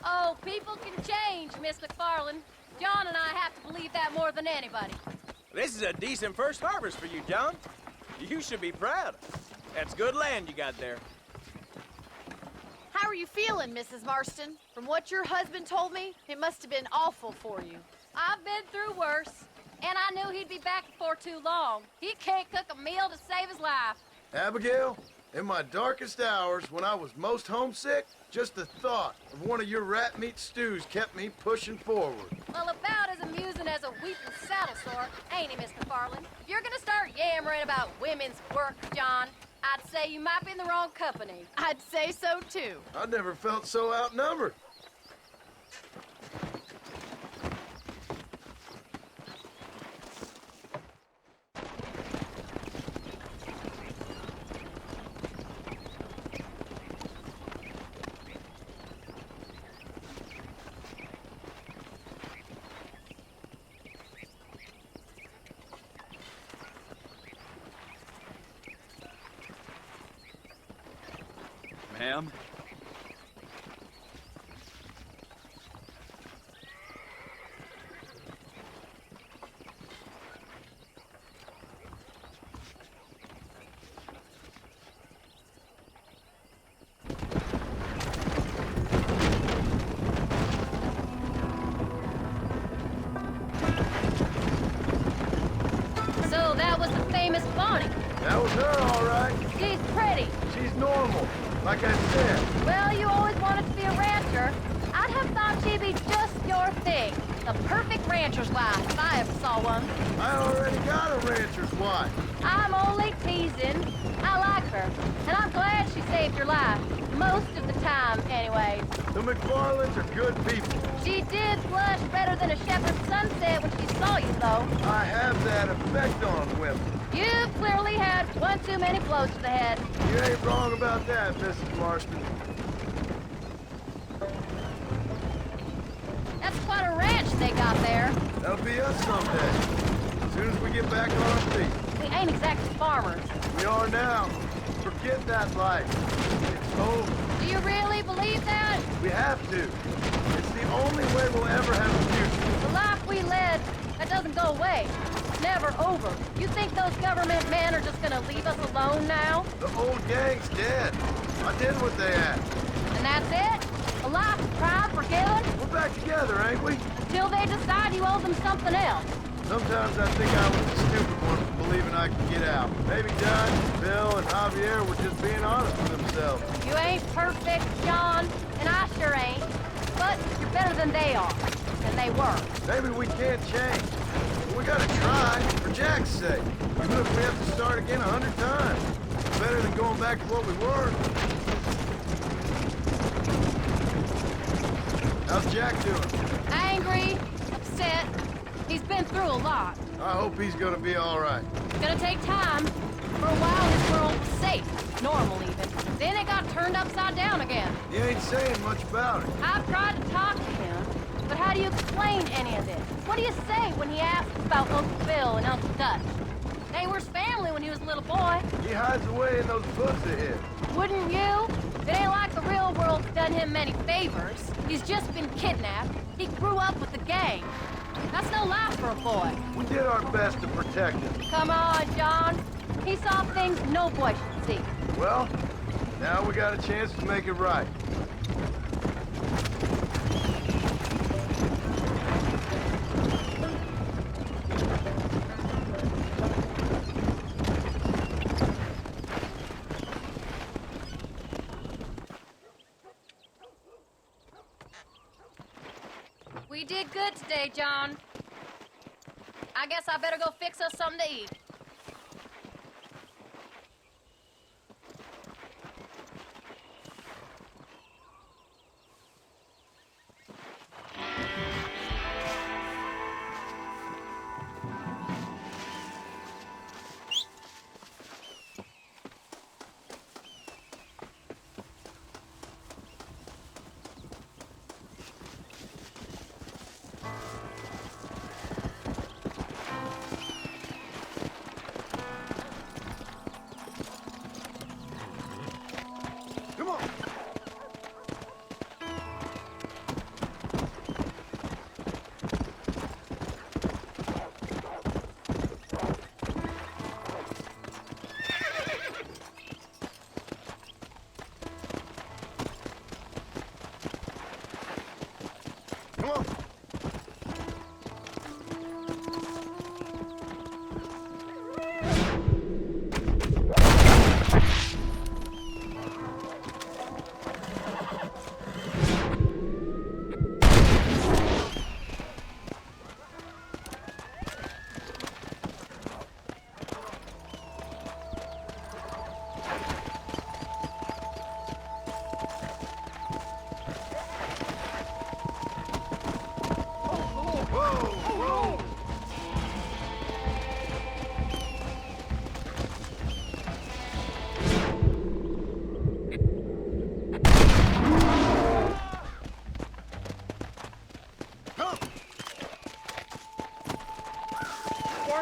Oh, people can change, Miss McFarland. John and I have to believe that more than anybody. This is a decent first harvest for you, John. You should be proud. That's good land you got there. How are you feeling, Mrs. Marston? From what your husband told me, it must have been awful for you. I've been through worse, and I knew he'd be back before too long. He can't cook a meal to save his life. Abigail, in my darkest hours, when I was most homesick, just the thought of one of your rat meat stews kept me pushing forward. Well, about as amusing as a weeping saddle sore, ain't he, Mr. Farland? If you're gonna start yammering about women's work, John, I'd say you might be in the wrong company. I'd say so, too. I never felt so outnumbered. Ma'am? So that was the famous Bonnie. That was her, all right. She's pretty. She's normal, like I said. Well, you always wanted to be a rancher. I'd have thought she'd be just your thing. The perfect rancher's wife, if I ever saw one. I already got a rancher's wife. I'm only teasing. I like her, and I'm glad she saved your life. Most of the time, anyways. The McFarlands are good people. She did blush better than a shepherd's sunset when she saw you, though. I have that effect on women. You've clearly had one too many blows to the head. You ain't wrong about that, Mrs. Marston. That's quite a ranch they got there. That'll be us someday. As soon as we get back on our feet. We ain't exactly farmers. We are now. Forget that life. It's over. Do you really believe that? We have to. It's the only way we'll ever have a future. The life we led, that doesn't go away. It's never over. You think those government men are just gonna leave us alone now? The old gang's dead. I did what they asked. And that's it? A life of crime forgiven? We're back together, ain't we? Till they decide you owe them something else. Sometimes I think I was the stupid one for believing I could get out. Maybe Dutch, Bill, and Javier were just being honest with themselves. You ain't perfect, John, and I sure ain't. But you're better than they are. And they were. Maybe we can't change. But we gotta try, for Jack's sake. Even if we have to start again 100 times. It's better than going back to what we were. How's Jack doing? Angry, upset. He's been through a lot. I hope he's gonna be all right. It's gonna take time. For a while, his world was safe. Normal, even. Then it got turned upside down again. He ain't saying much about it. I've tried to talk to him, but how do you explain any of this? What do you say when he asks about Uncle Bill and Uncle Dutch? They were his family when he was a little boy. He hides away in those books of his. Wouldn't you? It ain't like the real world's done him many favors. He's just been kidnapped. He grew up with the gang. That's no life for a boy. We did our best to protect him. Come on, John. He saw things no boy should see. Well, now we got a chance to make it right. We did good today, John. I guess I better go fix us something to eat.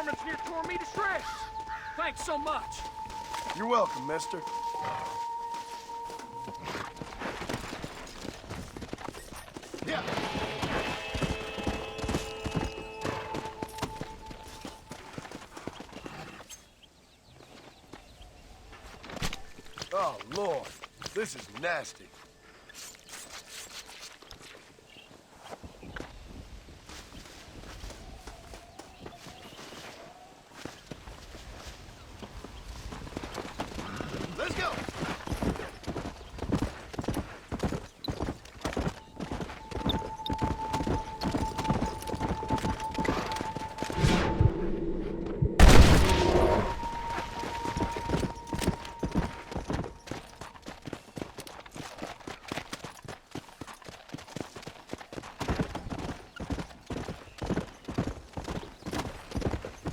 varmints near tore me to shreds. Thanks so much. You're welcome, mister. Yeah. Oh, Lord. This is nasty. Let's go.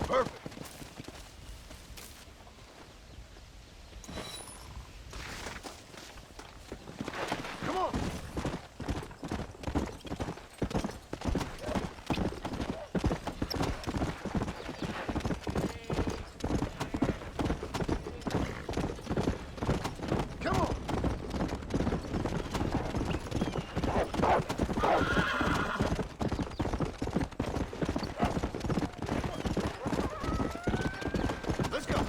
Perfect. Come on. Come on. Let's go.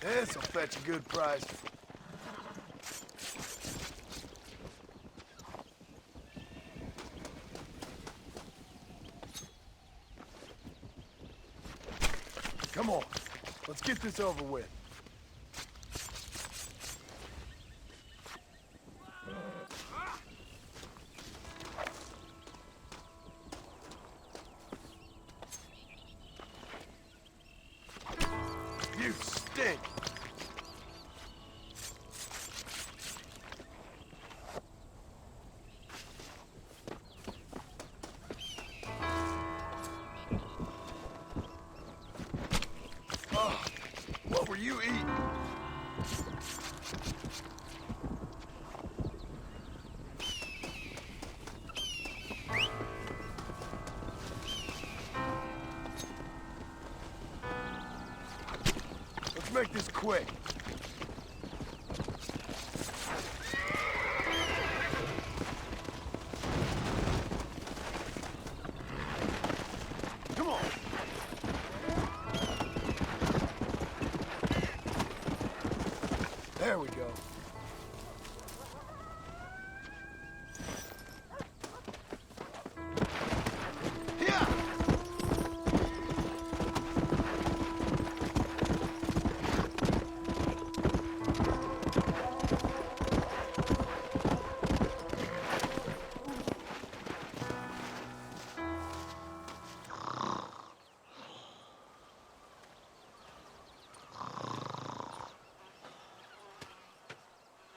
This'll fetch a good price. Come on, let's get this over with. You stink. Oh, what were you eating? Let's make this quick. Come on. There we go. Yeah.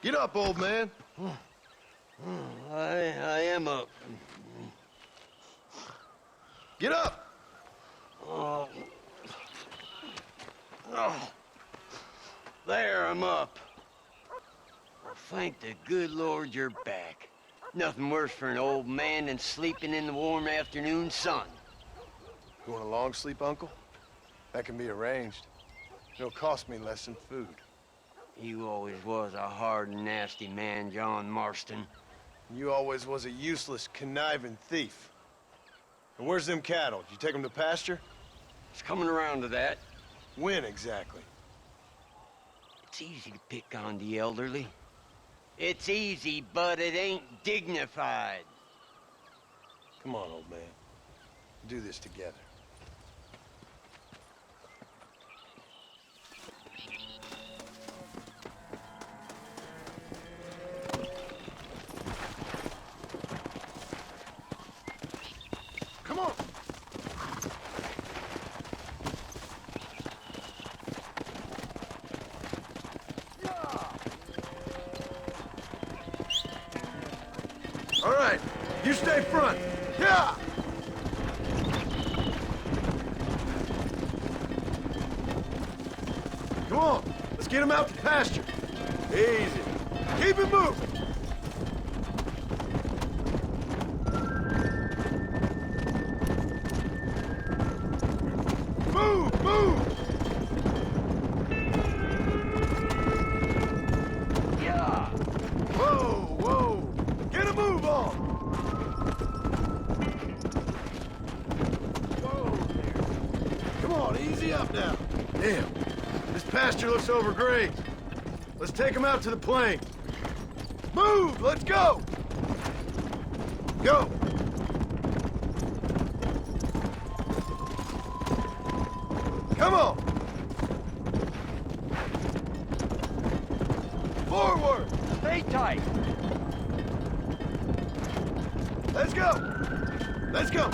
Get up, old man. I am up. Get up. Oh. Oh. There, I'm up. Well, thank the good Lord you're back. Nothing worse for an old man than sleeping in the warm afternoon sun. You want a long sleep, Uncle? That can be arranged. It'll cost me less than food. You always was a hard and nasty man, John Marston. You always was a useless, conniving thief. And where's them cattle? Did you take them to pasture? It's coming around to that. When exactly? It's easy to pick on the elderly. It's easy, but it ain't dignified. Come on, old man. Do this together. All right, you stay front. Yeah! Come on, let's get him out to pasture. Easy. Keep it moving. Move, move! Yeah! Whoa, whoa! Get a move on! Whoa there. Come on, easy up now. Damn, this pasture looks overgrazed. Let's take him out to the plain. Move! Let's go! Go! Come on! Forward! Stay tight. Let's go! Let's go!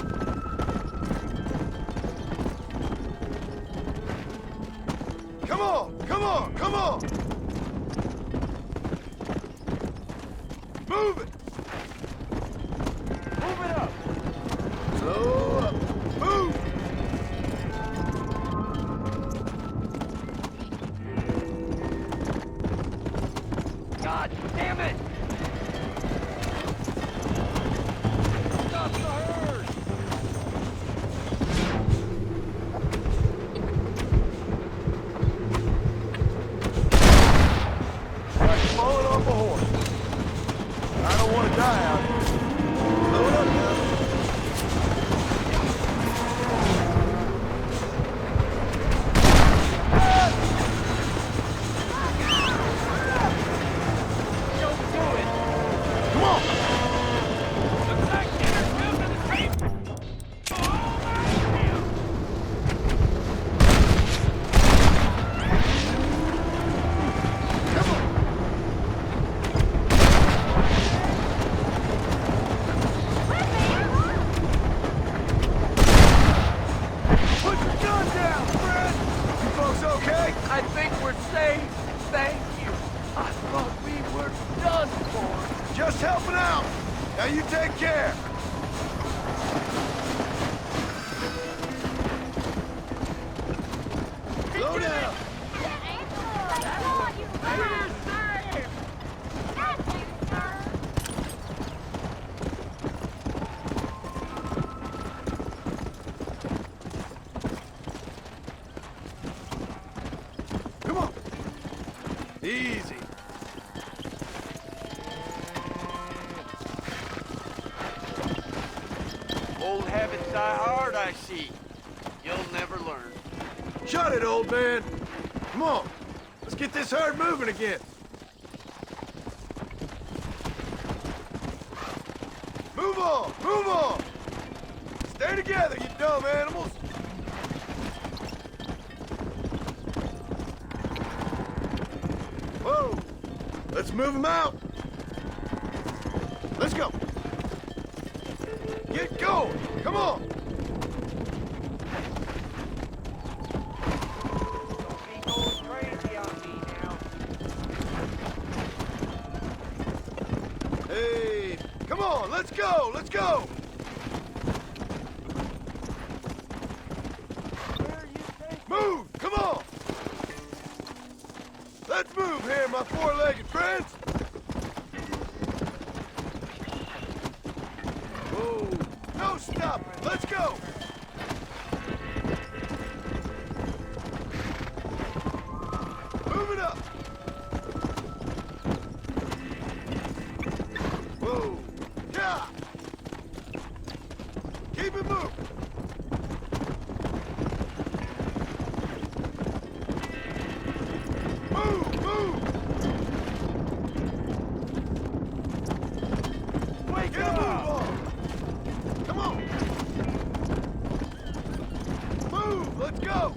Come on! Come on! Come on! Move it! Move it up. Slow up! Move! God damn it! Stop the herd! Like falling off a horse. I don't want to die out here. Slow it up now. Come on! Looks like dinner's moving to the table. Put your gun down, friend! You folks okay? I think we're safe. Thank you. I thought we were done for. Just helping out. Now you take care. Slow down. Come on. Easy. Old habits die hard, I see. You'll never learn. Shut it, old man. Come on. Let's get this herd moving again. Move on. Move on. Stay together, you dumb animals. Whoa. Let's move them out. Let's go. Get going. Come on. Don't be going crazy on me now. Hey, come on. Let's go. Let's go. Move. Come on. Let's move here, my four-legged friends. Whoa. No stopping. Let's go. Move it up. Whoa. Yeah. Keep it moving. Move, move. Wake Get a move on. Come on. Move, let's go.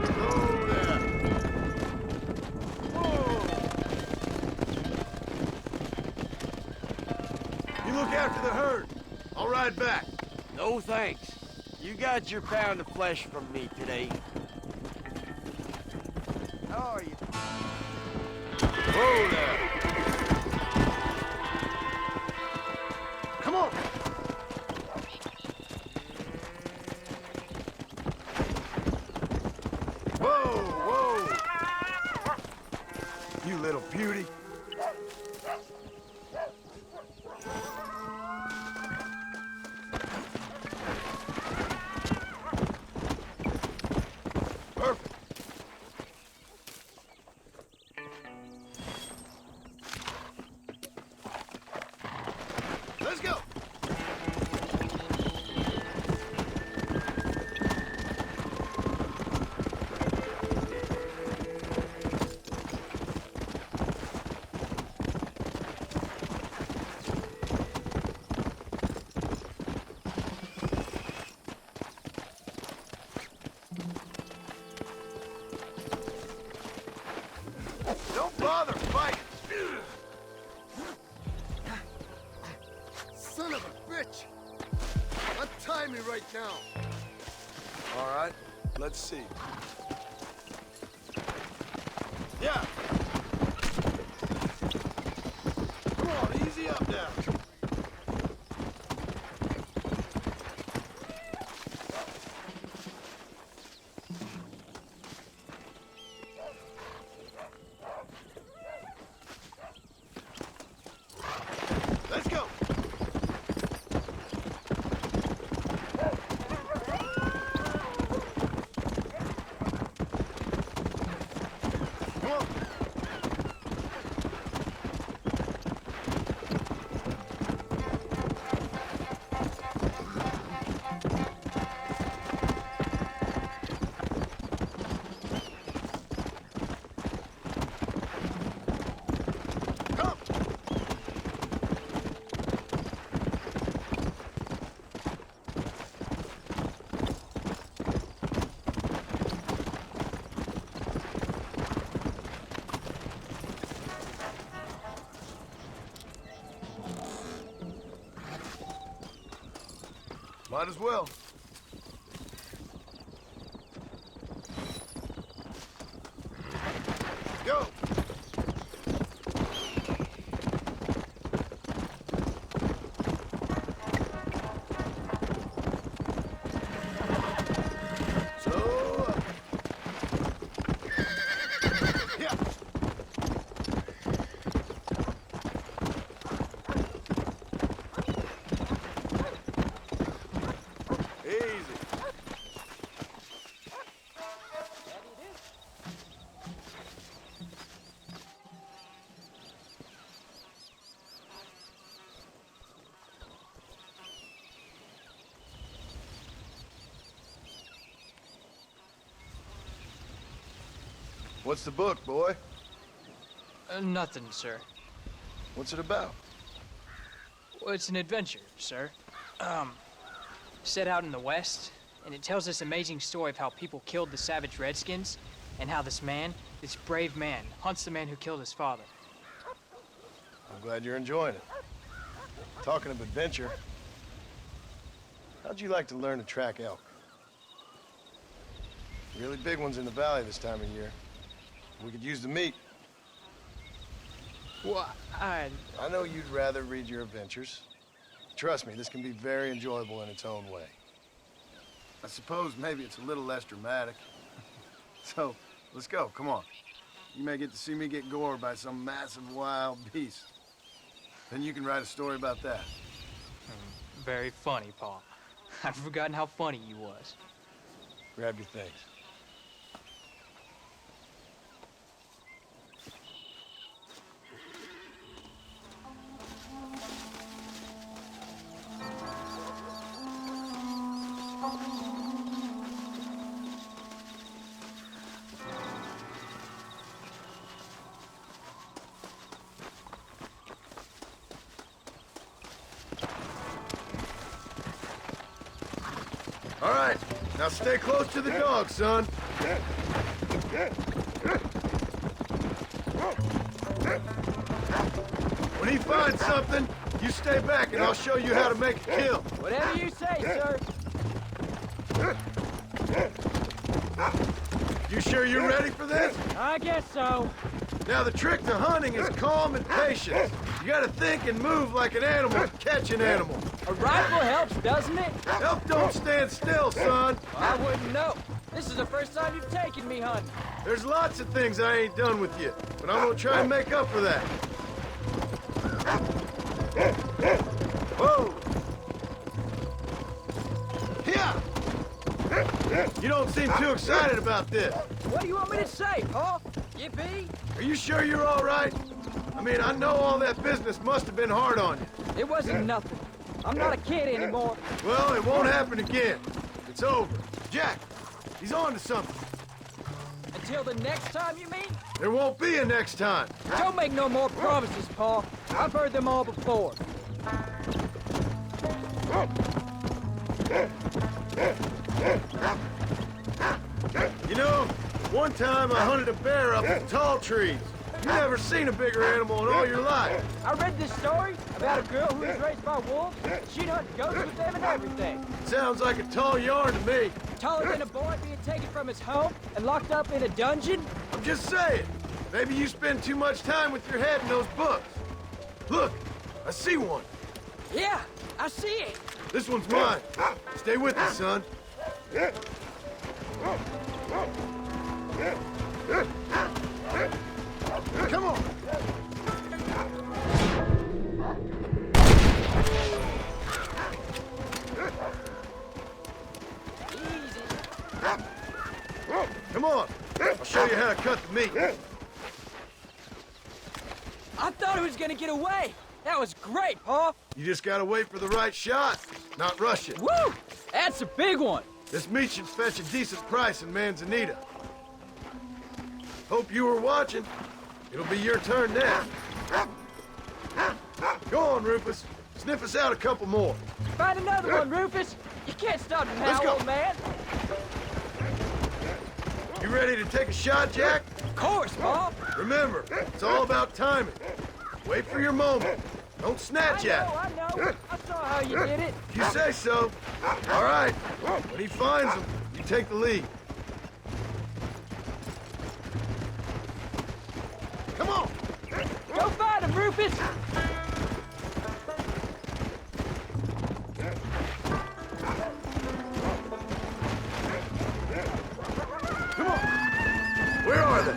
Slow down. Whoa. You look after the herd. I'll ride back. No thanks. You got your pound of flesh from me today. How are you? Whoa there! Come on! Whoa, whoa! You little beauty. Perfect. Let's go. Don't bother fighting. Son of a bitch! Untie me right now. All right, let's see. Yeah. Come on, easy up now. Let's go. Come on. Come. Might as well. Go! Slow up. Yeah. Easy. What's the book, boy? Nothing, sir. What's it about? Well, it's an adventure, sir. Set out in the West, and it tells this amazing story of how people killed the savage Redskins, and how this man, this brave man, hunts the man who killed his father. I'm glad you're enjoying it. Talking of adventure, how'd you like to learn to track elk? Really big ones in the valley this time of year. We could use the meat. Well, I know you'd rather read your adventures. Trust me, this can be very enjoyable in its own way. I suppose maybe it's a little less dramatic. So, let's go, come on. You may get to see me get gored by some massive wild beast. Then you can write a story about that. Very funny, Paul. I've forgotten how funny you was. Grab your things. All right, now stay close to the dog, son. When he finds something, you stay back and I'll show you how to make a kill. Whatever you say, sir. You sure you're ready for this? I guess so. Now, the trick to hunting is calm and patience. You gotta think and move like an animal to catch an animal. A rifle helps, doesn't it? Help don't stand still, son. I wouldn't know. This is the first time you've taken me hunting. There's lots of things I ain't done with you, but I'm gonna try and make up for that. Whoa! Yeah! You don't seem too excited about this. What do you want me to say, Paul? Yippee? Are you sure you're all right? I mean, I know all that business must have been hard on you. It wasn't nothing. I'm not a kid anymore. Well, it won't happen again. It's over. Jack, he's on to something. Until the next time, you mean? There won't be a next time. Don't make no more promises, Paul. I've heard them all before. You know, one time I hunted a bear up in tall trees. You never seen a bigger animal in all your life. I read this story about a girl who was raised by wolves. She'd hunt ghosts with them and everything. Sounds like a tall yarn to me. Taller than a boy being taken from his home and locked up in a dungeon? I'm just saying. Maybe you spend too much time with your head in those books. Look, I see one. Yeah, I see it. This one's mine. Stay with me, son. Come on. Come on. I'll show you how to cut the meat. I thought it was gonna get away. That was great, Paul. You just gotta wait for the right shot, not rush it. Woo! That's a big one. This meat should fetch a decent price in Manzanita. Hope you were watching. It'll be your turn now. Go on, Rufus. Sniff us out a couple more. Find another one, Rufus. You can't stop now, Let's go. old man. You ready to take a shot, Jack? Of course, Paul. Remember, it's all about timing. Wait for your moment. Don't snatch at it. I know. I saw how you did it. If you say so. All right. When he finds them, you take the lead. Come on. Go find him, Rufus. Come on. Where are they?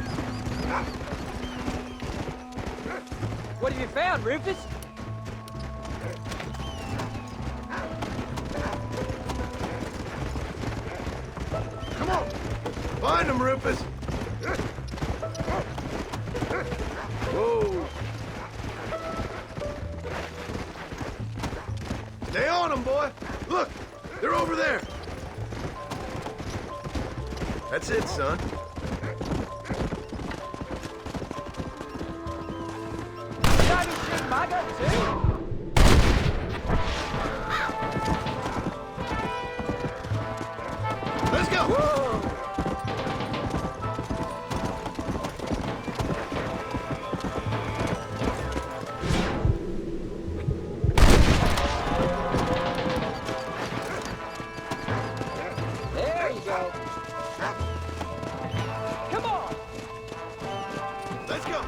What have you found, Rufus? Come on. Find them, Rufus. Whoa. Stay on them, boy. Look, they're over there. That's it, son. Got me shooting my gun, too. Let's go. Whoa. There you go. Come on. Let's go.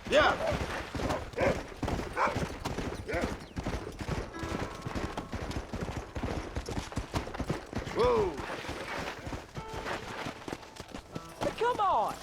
Yeah. Whoa. Come on.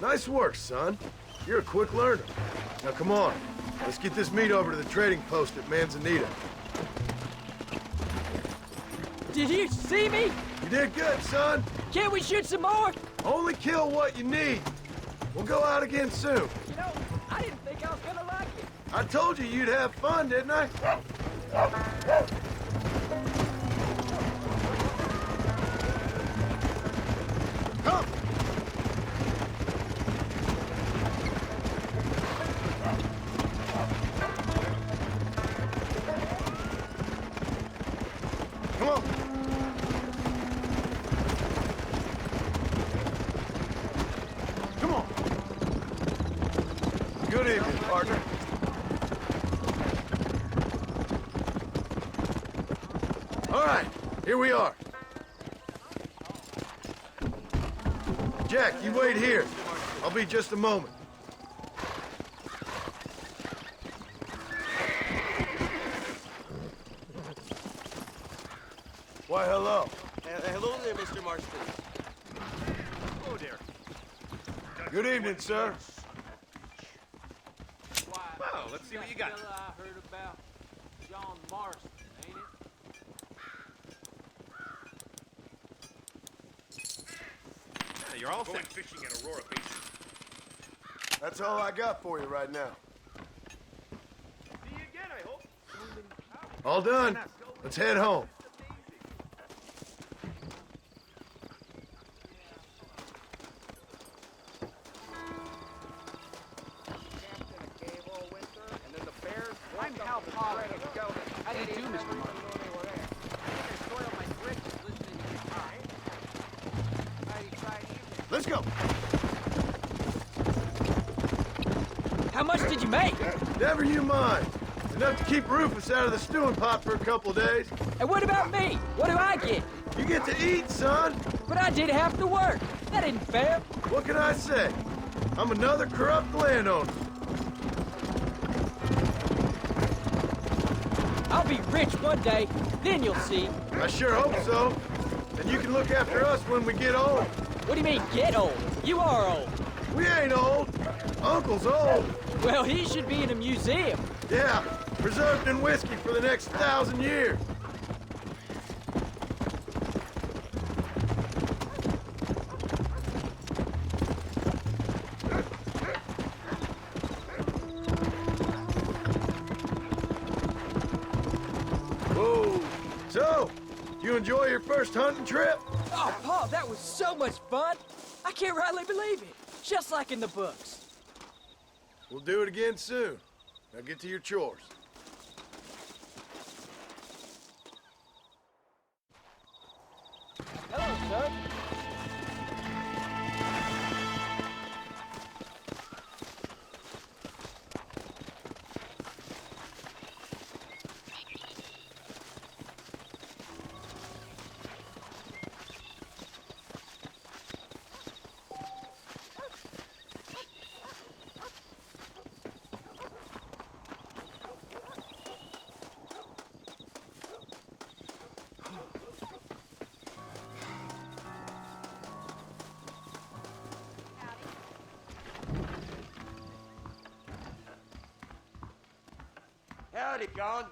Nice work, son. You're a quick learner. Now come on. Let's get this meat over to the trading post at Manzanita. Did you see me? You did good, son. Can't we shoot some more? Only kill what you need. We'll go out again soon. You know, I didn't think I was gonna like it. I told you you'd have fun, didn't I? Come! Come on! Come on! Good evening, partner. All right, here we are. Jack, you wait here. I'll be just a moment. Why, hello. Hello there, Mr. Marston. Hello there. Good evening, sir. Well, let's see what you got. I heard about John Marston, ain't it? Yeah, you're all going fishing at Aurora Beach. That's all I got for you right now. See you again, I hope. All done. Let's head home. I'm Hal Potter. How do you do, Mr. Martin? Let's go. How much did you make? Never you mind. Enough to keep Rufus out of the stewing pot for a couple of days. And what about me? What do I get? You get to eat, son. But I did half the work. That isn't fair. What can I say? I'm another corrupt landowner. I'll be rich one day, then you'll see. I sure hope so. And you can look after us when we get old. What do you mean, get old? You are old. We ain't old. Uncle's old. Well, he should be in a museum. Yeah, preserved in whiskey for the next 1,000 years. Whoa. So, you enjoy your first hunting trip? Oh, Paul, that was so much fun. I can't rightly believe it. Just like in the books. We'll do it again soon. Now get to your chores. Hello, sir. Howdy, John.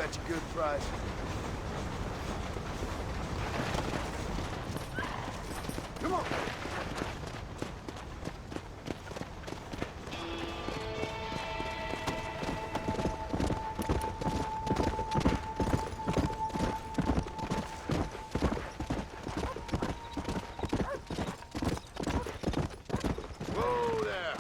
fetch a good price. Come on! Whoa there!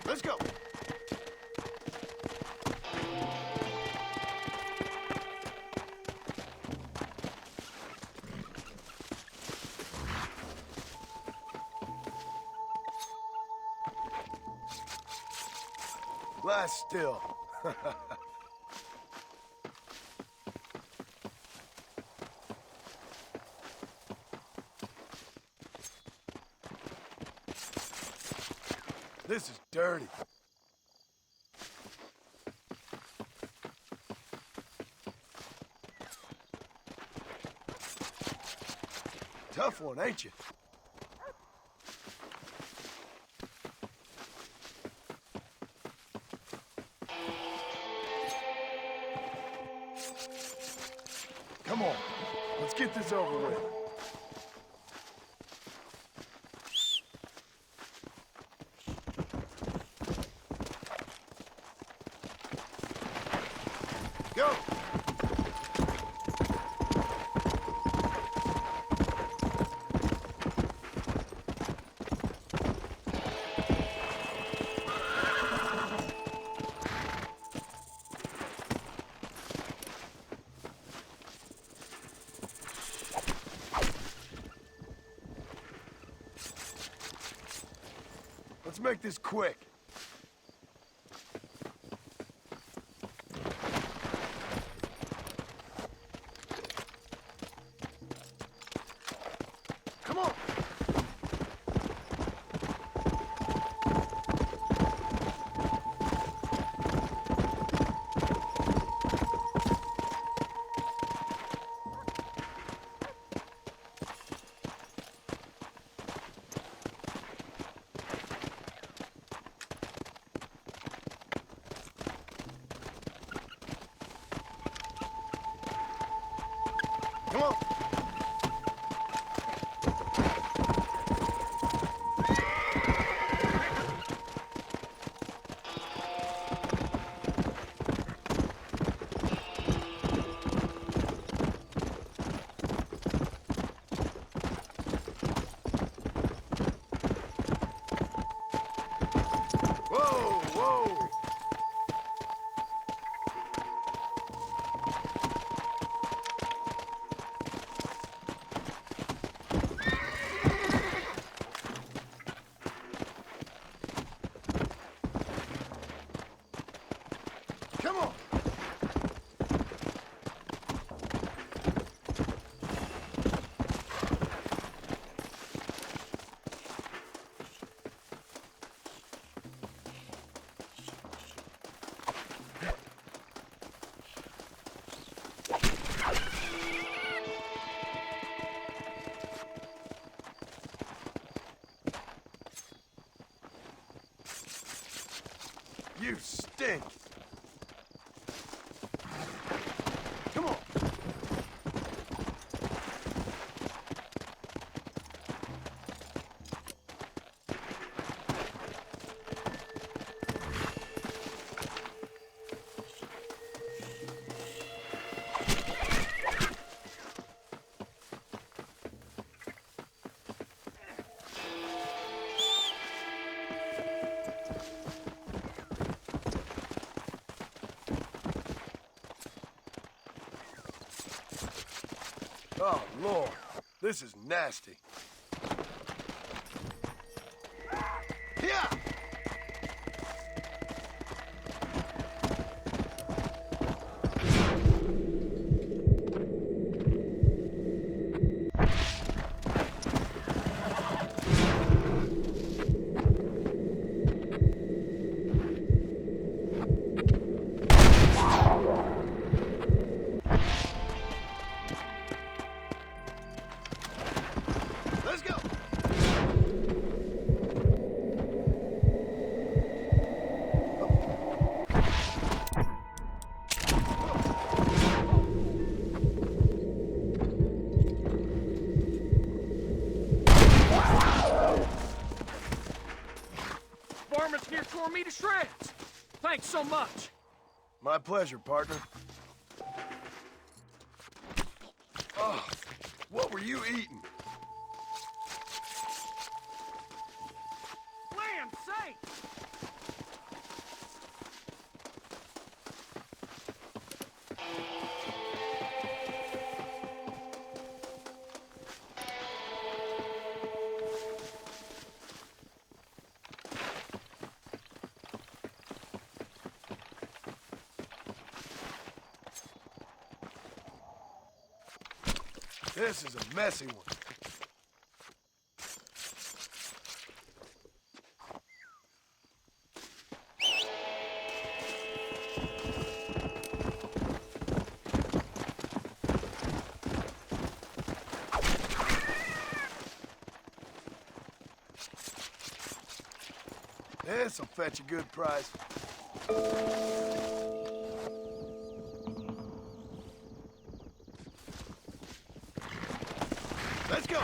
Let's go. Lie still. This is dirty. Tough one, ain't you? Come on, let's get this over with. Go! Let's make this quick. Come on! Come on! Whoa, whoa! Come on! You stink! Come on! Oh, Lord. This is nasty. Yeah! Let's go! Varmints near tore me to shreds. Thanks so much. My pleasure, partner. Oh, what were you eating? Land safe! This is a messy one. This'll fetch a good price. Let's go!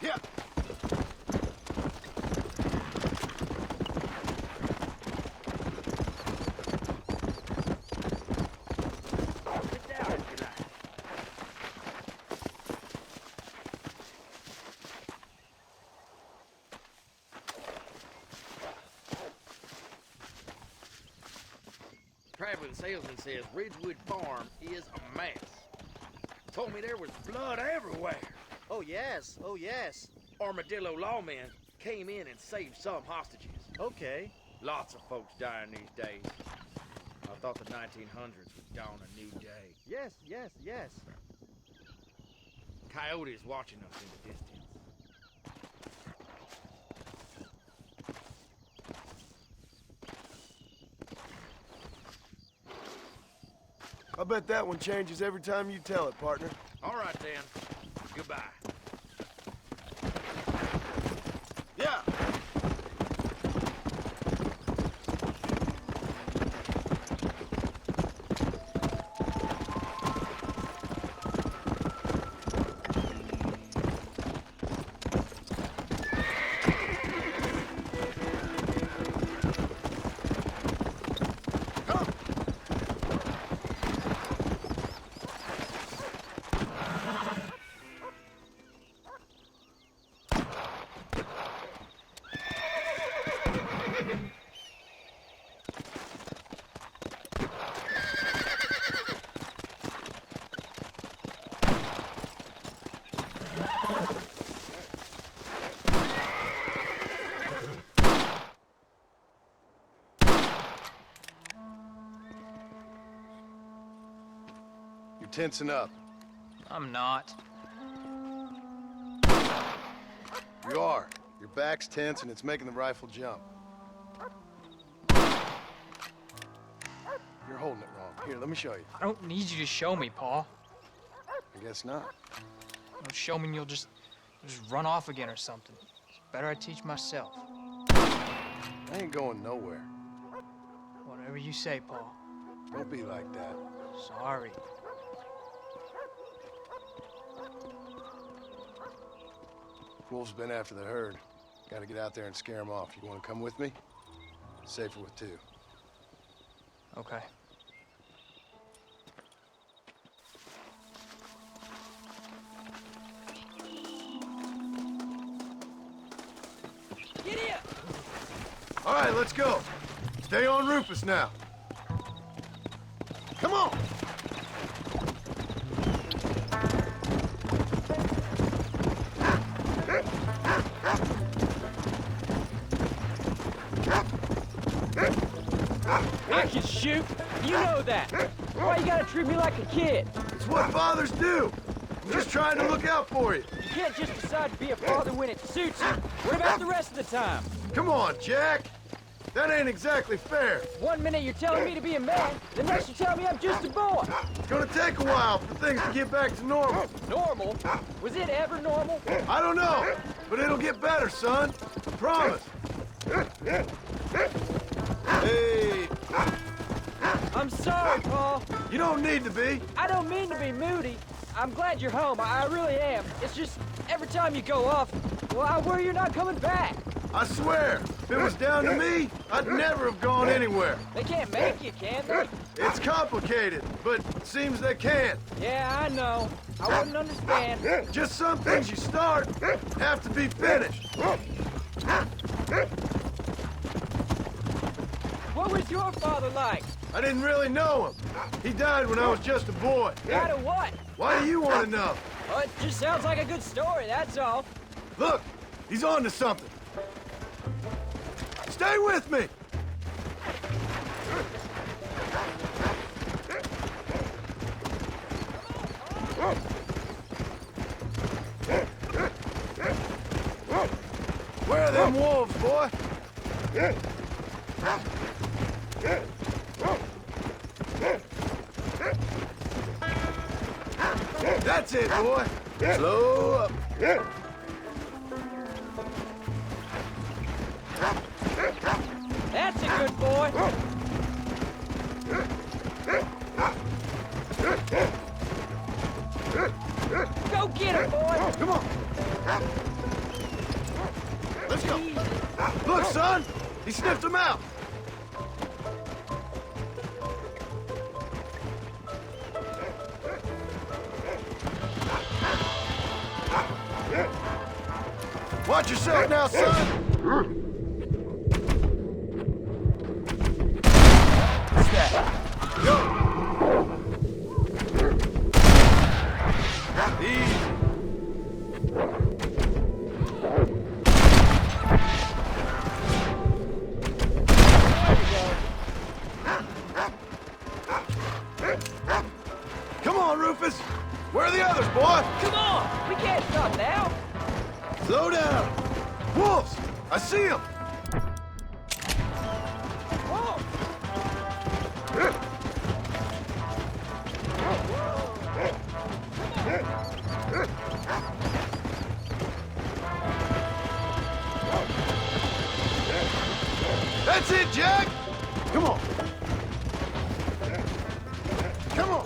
Yeah! Traveling salesman says Ridgewood Farm is a mess. Told me there was blood everywhere. Oh, yes. Oh, yes. Armadillo lawmen came in and saved some hostages. Okay. Lots of folks dying these days. I thought the 1900s would dawn a new day. Yes, yes, yes. Coyotes watching us in the distance. I bet that one changes every time you tell it, partner. All right, then. Goodbye. Yeah! You're tensing up. I'm not. You are. Your back's tense and it's making the rifle jump. You're holding it wrong. Here, let me show you. I don't need you to show me, Paul. I guess not. Don't show me and you'll just run off again or something. It's better I teach myself. I ain't going nowhere. Whatever you say, Paul. Don't be like that. Sorry. Wolf's been after the herd. Gotta get out there and scare him off. You wanna come with me? Safer with two. Okay. Giddy up! All right, let's go. Stay on Rufus now. Come on! I can shoot. You know that. Why you gotta treat me like a kid? It's what fathers do. I'm just trying to look out for you. You can't just decide to be a father when it suits you. What about the rest of the time? Come on, Jack. That ain't exactly fair. One minute you're telling me to be a man, the next you're telling me I'm just a boy. It's gonna take a while for things to get back to normal. Normal? Was it ever normal? I don't know, but it'll get better, son. Promise. Hey. I'm sorry, Paul. You don't need to be. I don't mean to be moody. I'm glad you're home. I really am. It's just, every time you go off, well, I worry you're not coming back. I swear, if it was down to me, I'd never have gone anywhere. They can't make you, can they? It's complicated, but it seems they can. Yeah, I know. I wouldn't understand. Just some things you start have to be finished. What was your father like? I didn't really know him. He died when I was just a boy. Died of what? Why do you want to know? Well, it just sounds like a good story, that's all. Look, he's on to something. Stay with me! Where are them wolves, boy? That's it, boy. Slow up. That's a good boy. Go get him, boy. Come on. Let's go. Look, son. He sniffed him out. Watch yourself now, son. Go! Easy. Come on, Rufus! Where are the others, boy? Come on! We can't stop now! Slow down! Wolves! I see them! That's it, Jack! Come on! Come on!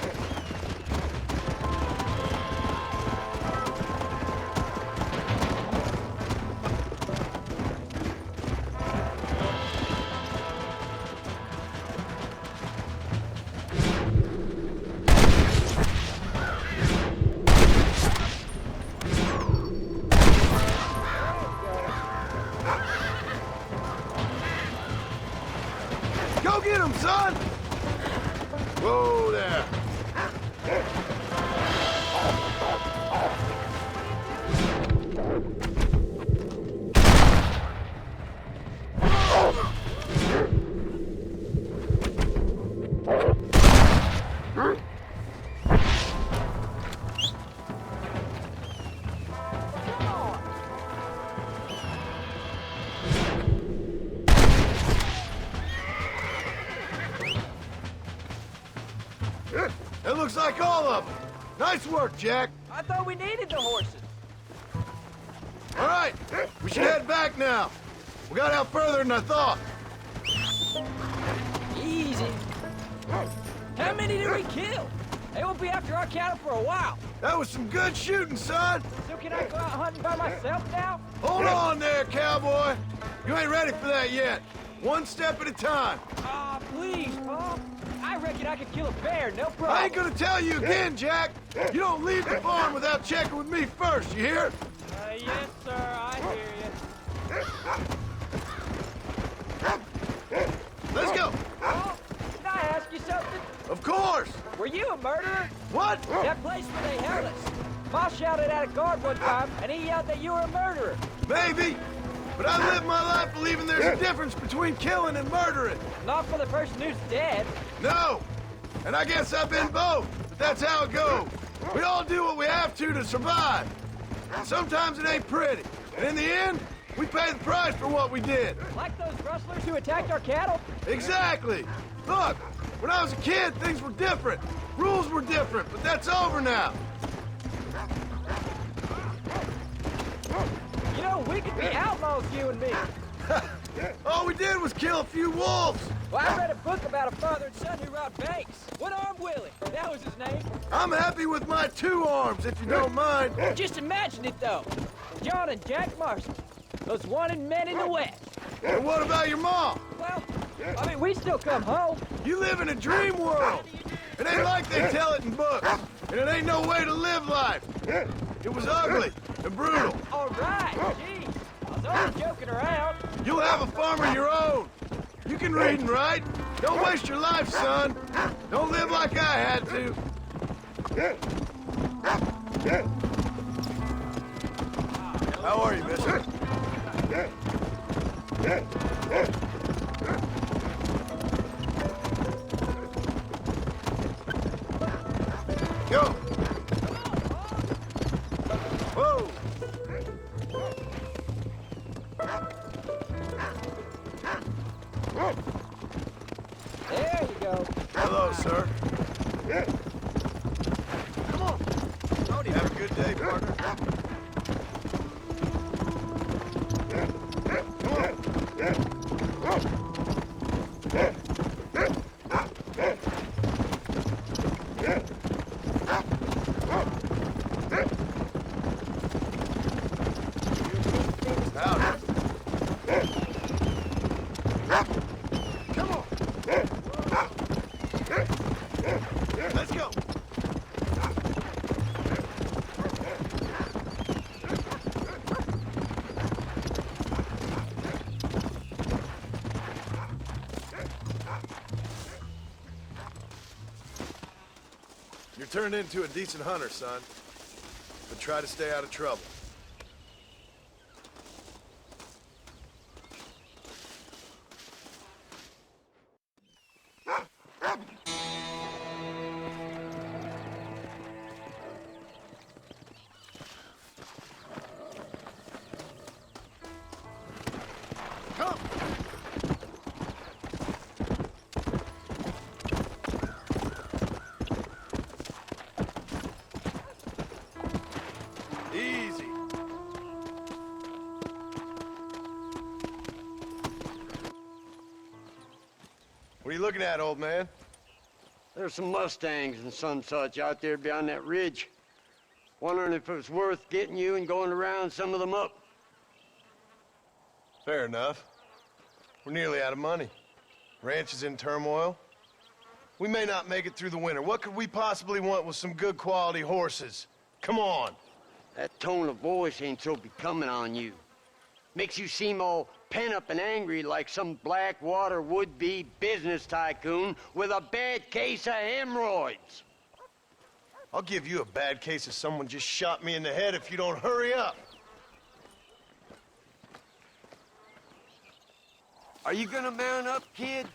Go get him, son! Whoa there! That looks like all of them. Nice work, Jack. I thought we needed the horses. All right, we should head back now. We got out further than I thought. Easy. How many did we kill? They won't be after our cattle for a while. That was some good shooting, son. So can I go out hunting by myself now? Hold on there, cowboy. You ain't ready for that yet. One step at a time. Ah, please, Paul. reckon I could kill a bear, no problem. I ain't gonna tell you again, Jack. You don't leave the farm without checking with me first, you hear? Yes, sir, I hear you. Let's go. Oh, can I ask you something? Of course. Were you a murderer? What? That place where they held us. Ma shouted at a guard one time, and he yelled that you were a murderer. Maybe. But I live my life believing there's a difference between killing and murdering. Not for the person who's dead. No. And I guess I've been both. But that's how it goes. We all do what we have to survive. And sometimes it ain't pretty. And in the end, we pay the price for what we did. Like those rustlers who attacked our cattle? Exactly. Look, when I was a kid, things were different. Rules were different, but that's over now. You know, we could be outlaws, you and me. All we did was kill a few wolves. Well, I read a book about a father and son who robbed banks. One-Armed Willie, that was his name. I'm happy with my 2 arms, if you don't mind. Just imagine it, though. John and Jack Marston, those wanted men in the West. And what about your mom? Well, I mean, we still come home. You live in a dream world. It ain't like they tell it in books. And it ain't no way to live life. It was ugly and brutal. All right, geez. I was only joking around. You'll have a farm of your own. You can read and write. Don't waste your life, son. Don't live like I had to. How are you, mister? Go! Whoa! There you go. Hello, sir. Come on. Have a good day, partner. Let's go. You're turned into a decent hunter, son. But try to stay out of trouble. Easy. What are you looking at, old man? There's some Mustangs and some such out there beyond that ridge. Wondering if it was worth getting you and going to round some of them up. Fair enough. We're nearly out of money. Ranch is in turmoil. We may not make it through the winter. What could we possibly want with some good quality horses? Come on. That tone of voice ain't so becoming on you. Makes you seem all pent up and angry like some Blackwater would-be business tycoon with a bad case of hemorrhoids. I'll give you a bad case of someone just shot me in the head if you don't hurry up. Are you gonna mount up, kid?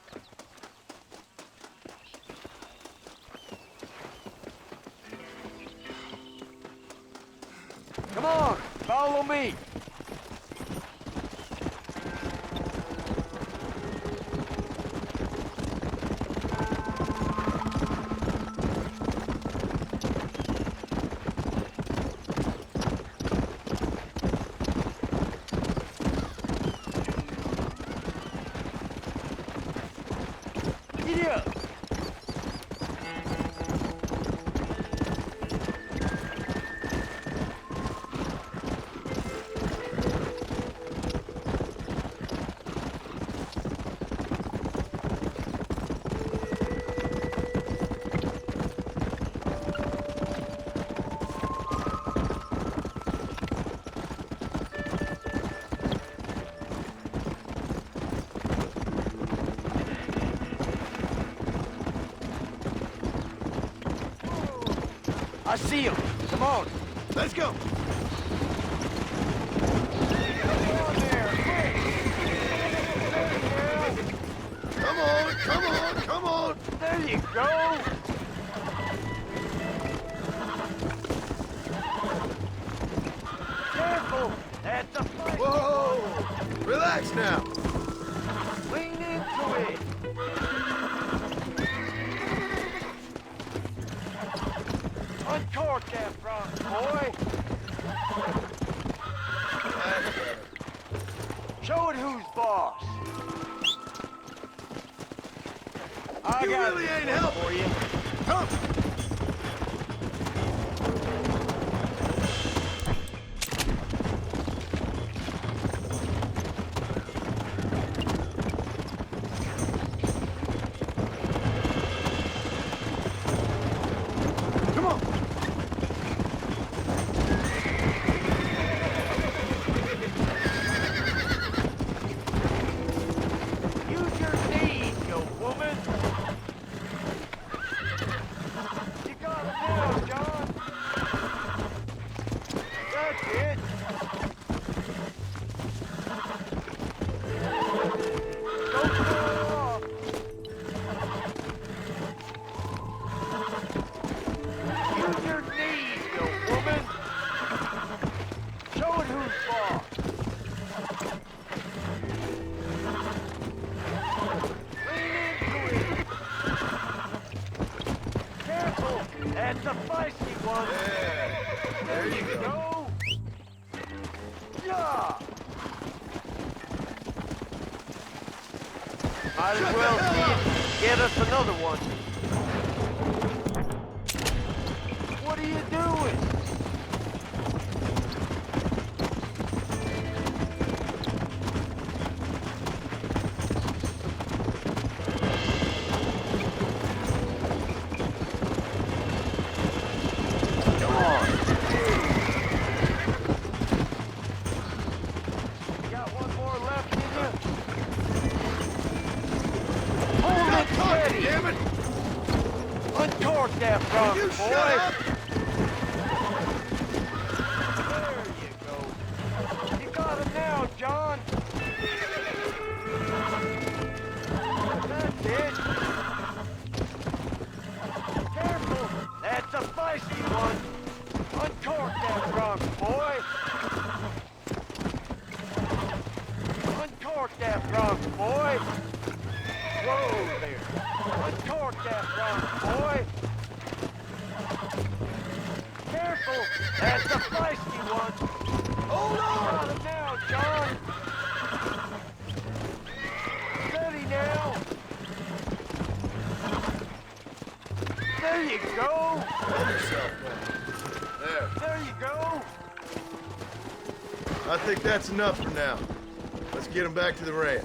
Come on, follow me. Giddy up. see him. Come on. Let's go. Come on, come on, come on! There you go! Careful! That's a fight! Whoa! Relax now! Lean into it! Uncork that front, boy! Show it who's boss! I You got really this ain't one helping. for you. Come! Come on! Use your knees, you woman! You got him now, John! That's it! Don't fall off! Use your knees, you woman! Show it who's boss! Lean into it! Careful! That's a feisty one! Yeah, There you go! Yeah! Might as Shut the well hell see up! it. Get us another one. What are you doing? Come on. You got one more left in you? Hold it steady! Damn it! Uncork that front, You boy! shut up! There you go. You got him now, John. That's it. Careful. That's a feisty one. Uncork that front, boy. Uncork that front, boy. Whoa there. Uncork that front, boy. Careful. That's a feisty one. Hold on! Got him now, John! Steady now! There you go! Hold yourself now. There. There you go! I think that's enough for now. Let's get him back to the ranch.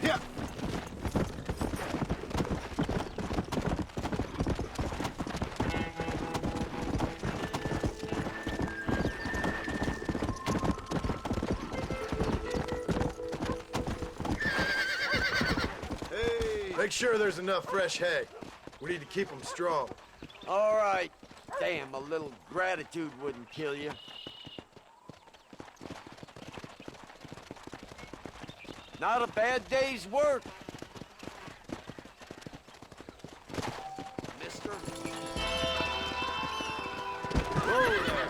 Yeah. Make sure there's enough fresh hay. We need to keep them strong. All right. Damn, a little gratitude wouldn't kill you. Not a bad day's work. Mister. Whoa there.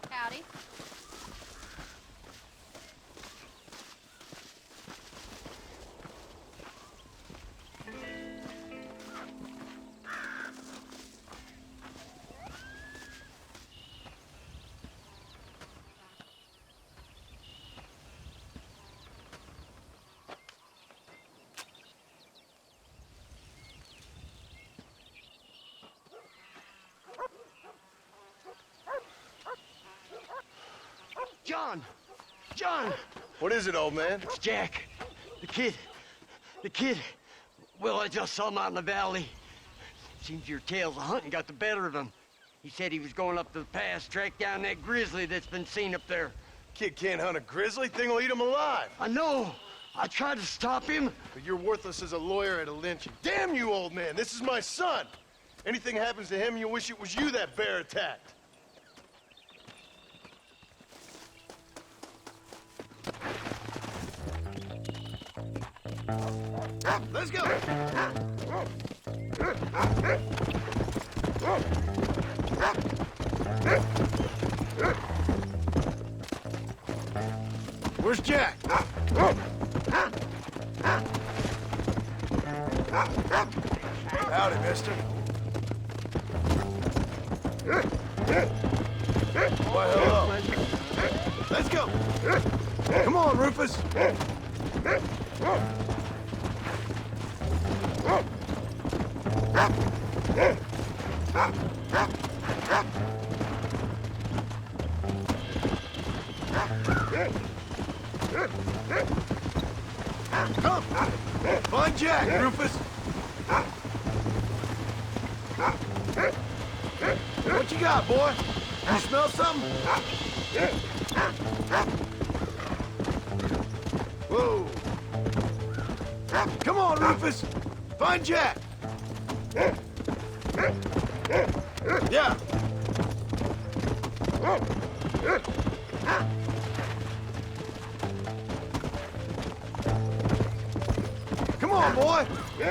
Howdy. John! John! What is it, old man? It's Jack. The kid. The kid. Well, I just saw him out in the valley. Seems your tales of hunting got the better of him. He said he was going up to the pass, track down that grizzly that's been seen up there. Kid can't hunt a grizzly. Thing will eat him alive. I know. I tried to stop him. But you're worthless as a lawyer at a lynching. Damn you, old man. This is my son. Anything happens to him, you'll wish it was you that bear attacked. Let's go! Where's Jack? Howdy, mister. Why, hello. Let's go! Come on, Rufus! Come! Find Jack, Rufus! What you got, boy? You smell something? Whoa! Come on, Rufus! Find Jack! Yeah! Come on, boy!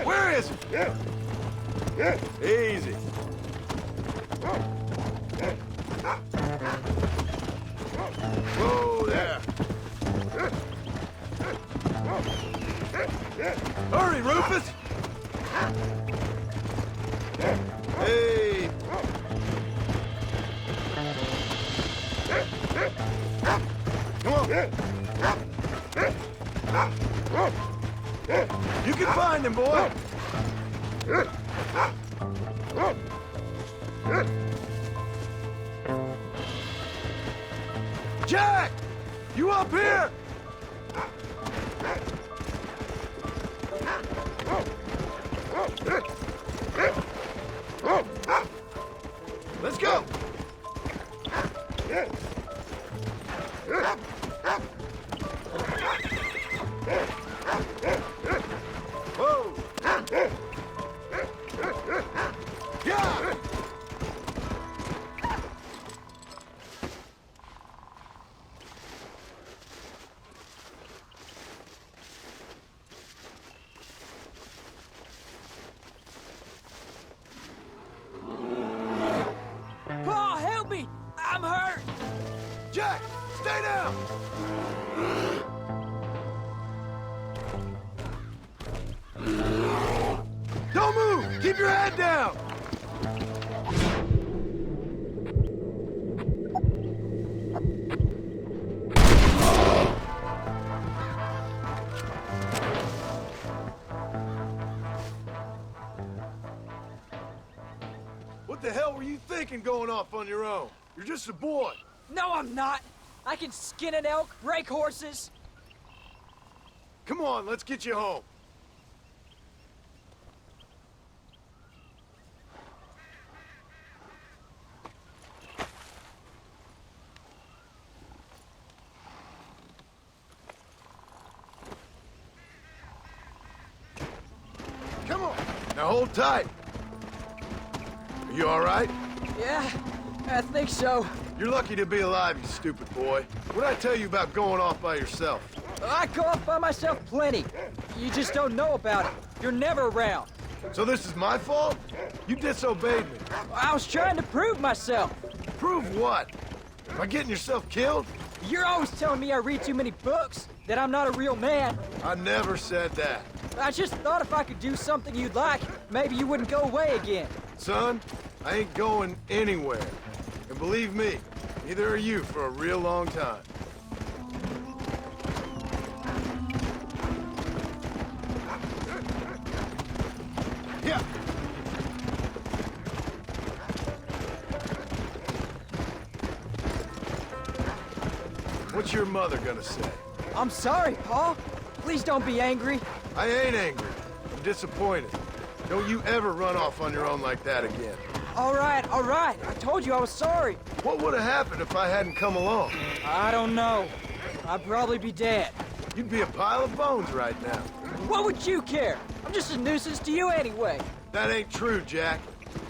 Where is he? Easy. Whoa there! Hurry, Rufus! Hey! Come on! You can find him, boy! Jack! You up here? Let's go! Whoa! Yeah! Paul, help me! I'm hurt! Jack, stay down! Don't move! Keep your head down! What the hell were you thinking going off on your own? You're just a boy. No, I'm not! I can skin an elk, rake horses. Come on, let's get you home. Come on. Now hold tight. Are you all right? Yeah, I think so. You're lucky to be alive, you stupid boy. What'd I tell you about going off by yourself? I go off by myself plenty. You just don't know about it. You're never around. So this is my fault? You disobeyed me. I was trying to prove myself. Prove what? By getting yourself killed? You're always telling me I read too many books, that I'm not a real man. I never said that. I just thought if I could do something you'd like, maybe you wouldn't go away again. Son, I ain't going anywhere. And believe me, neither are you for a real long time. Yeah. What's your mother gonna say? I'm sorry, Pa. Please don't be angry. I ain't angry. I'm disappointed. Don't you ever run off on your own like that again. All right. I told you I was sorry. What would have happened if I hadn't come along? I don't know. I'd probably be dead. You'd be a pile of bones right now. What would you care? I'm just a nuisance to you anyway. That ain't true, Jack.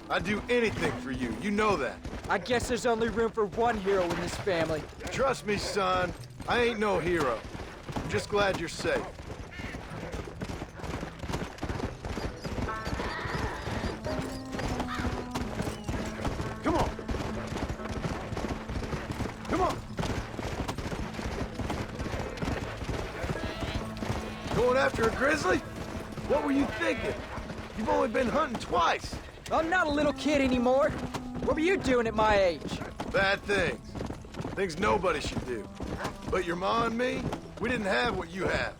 I'd do anything for you. You know that. I guess there's only room for one hero in this family. Trust me, son. I ain't no hero. I'm just glad you're safe. Come on. Come on. Going after a grizzly? What were you thinking? You've only been hunting twice. I'm not a little kid anymore. What were you doing at my age? Bad things. Things nobody should do. But your ma and me, we didn't have what you have.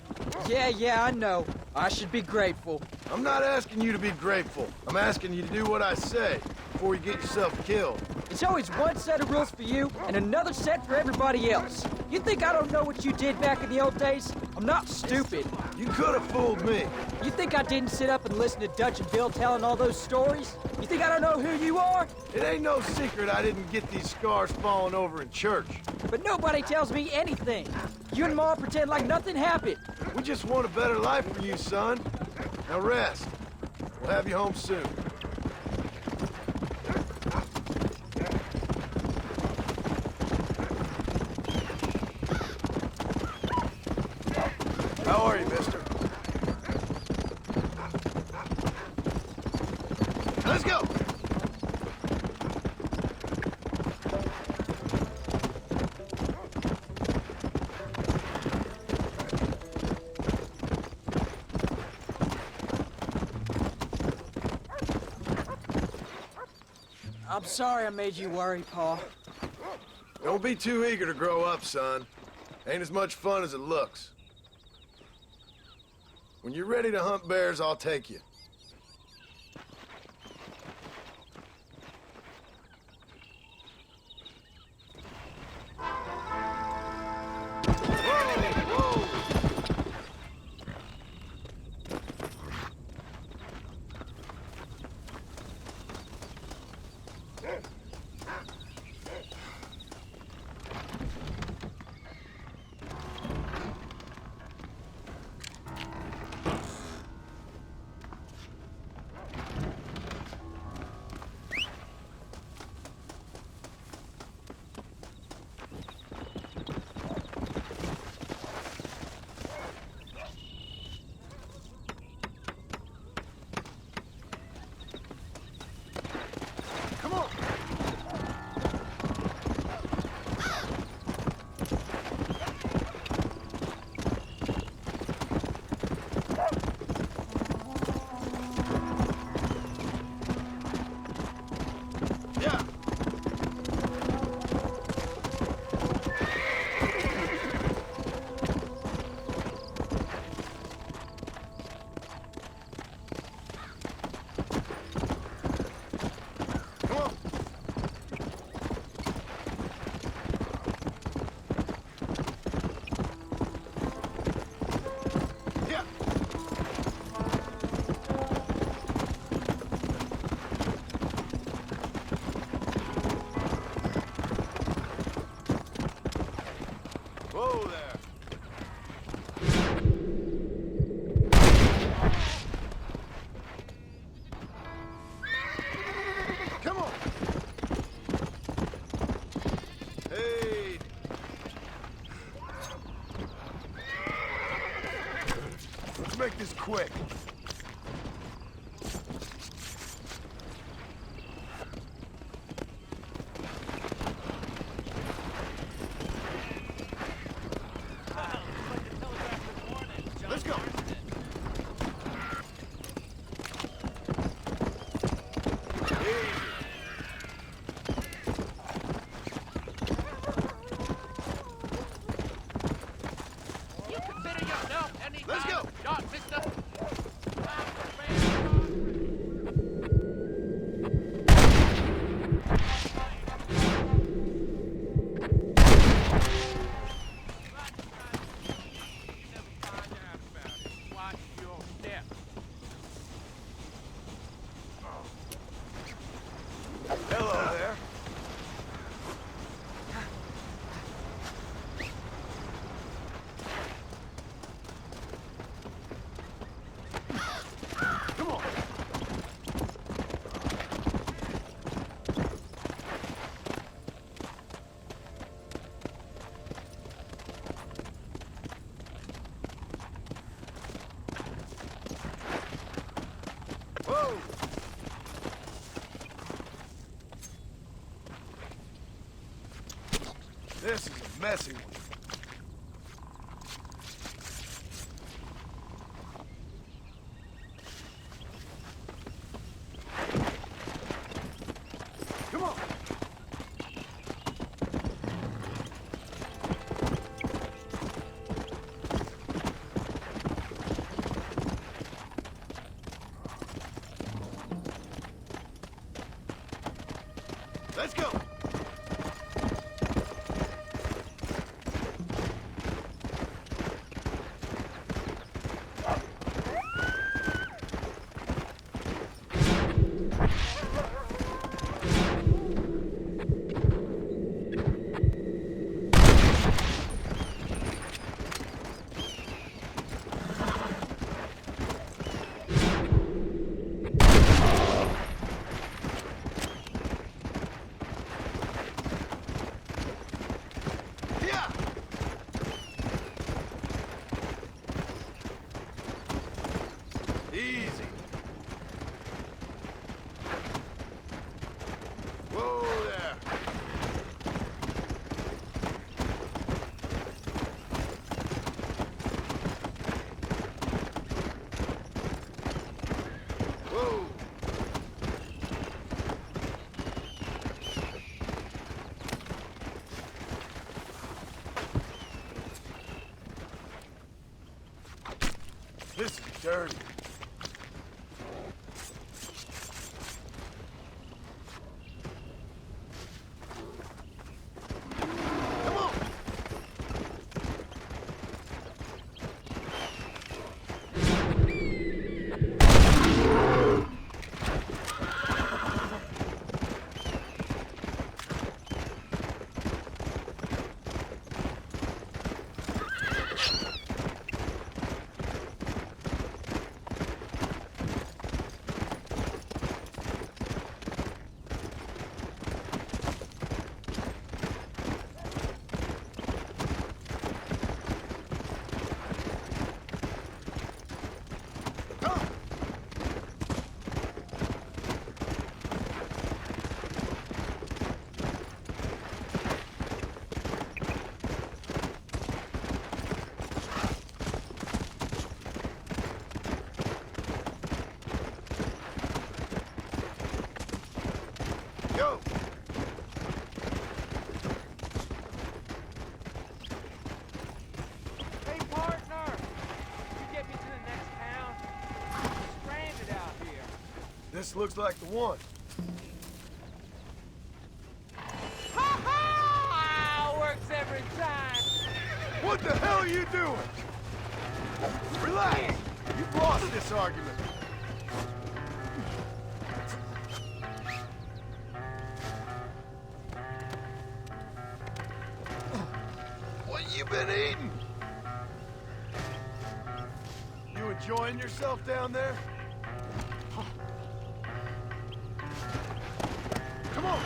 Yeah, I know. I should be grateful. I'm not asking you to be grateful. I'm asking you to do what I say before you get yourself killed. It's always one set of rules for you and another set for everybody else. You think I don't know what you did back in the old days? I'm not stupid. You could have fooled me. You think I didn't sit up and listen to Dutch and Bill telling all those stories? You think I don't know who you are? It ain't no secret I didn't get these scars falling over in church. But nobody tells me anything. You and Ma pretend like nothing happened. We just want a better life for you, son. Now rest. We'll have you home soon. How are you, mister? Let's go! I'm sorry I made you worry, Pa. Don't be too eager to grow up, son. Ain't as much fun as it looks. When you're ready to hunt bears, I'll take you. Whoa there. Come on. Hey. Let's make this quick. Let's go. You consider yourself any Let's kind go. of shot, mister? This is a messy one. Come on. Let's go. Easy. Whoa there. Whoa. This is dirty. Go! Hey, partner! You get me to the next town? I'm stranded out here. This looks like the one. Ha ha! Works every time! What the hell are you doing? Relax! You've lost this argument. What you been eating? You enjoying yourself down there? Come on!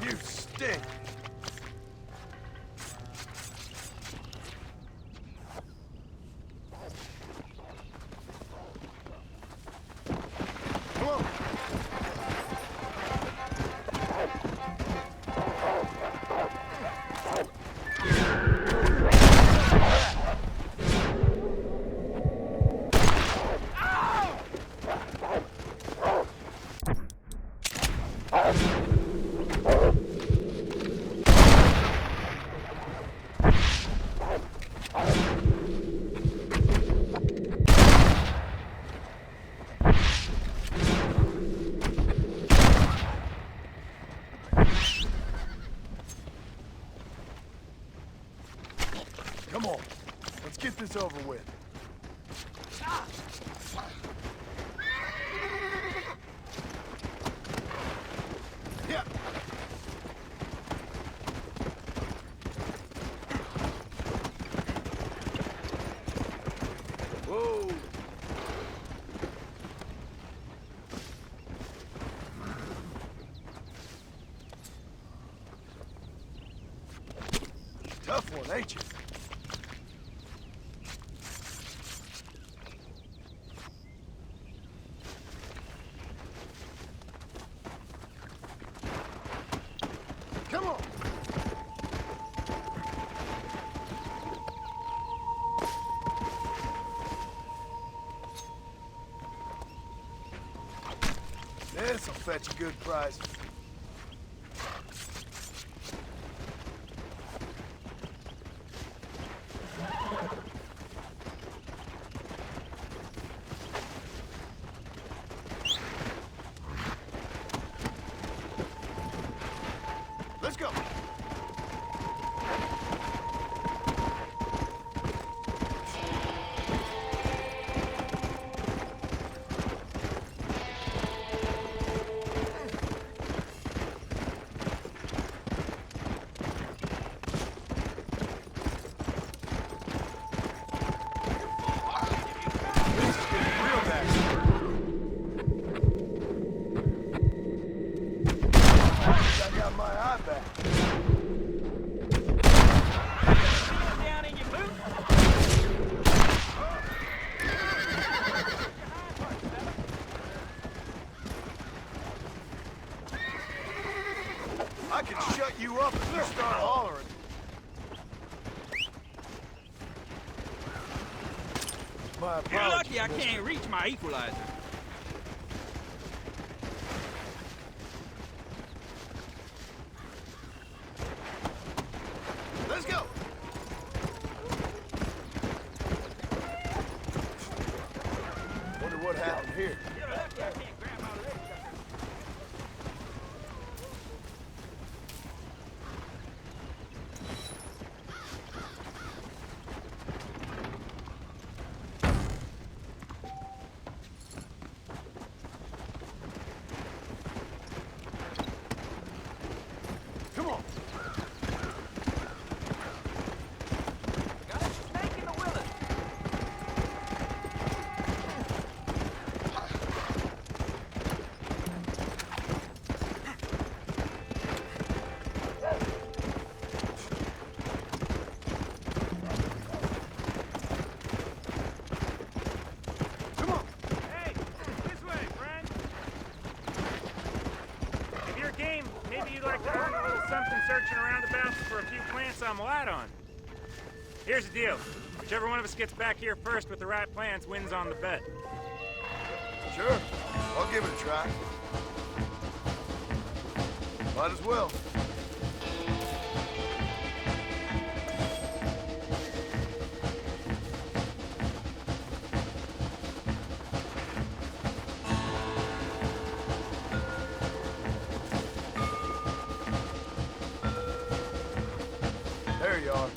You stink! Come on! Come on, let's get this over with. Yeah. Whoa. Tough one, ain't you? Come on. This'll fetch a good price. Let's go. This is getting real nasty. I got my eye back. Down in your boot. I can shut you up if you start hollering. My apologies, You're lucky I mister. can't reach my equalizer. Let's go. Wonder what happened here. You're lucky I can't grab my leg. Come on. Got a snake in the willow. Come on. Hey, this way, friend. If you're game, maybe you'd like to earn a little something searching around about for a few plants I'm light on. Here's the deal. Whichever one of us gets back here first with the right plants wins on the bet. Sure. I'll give it a try. Might as well. There you are.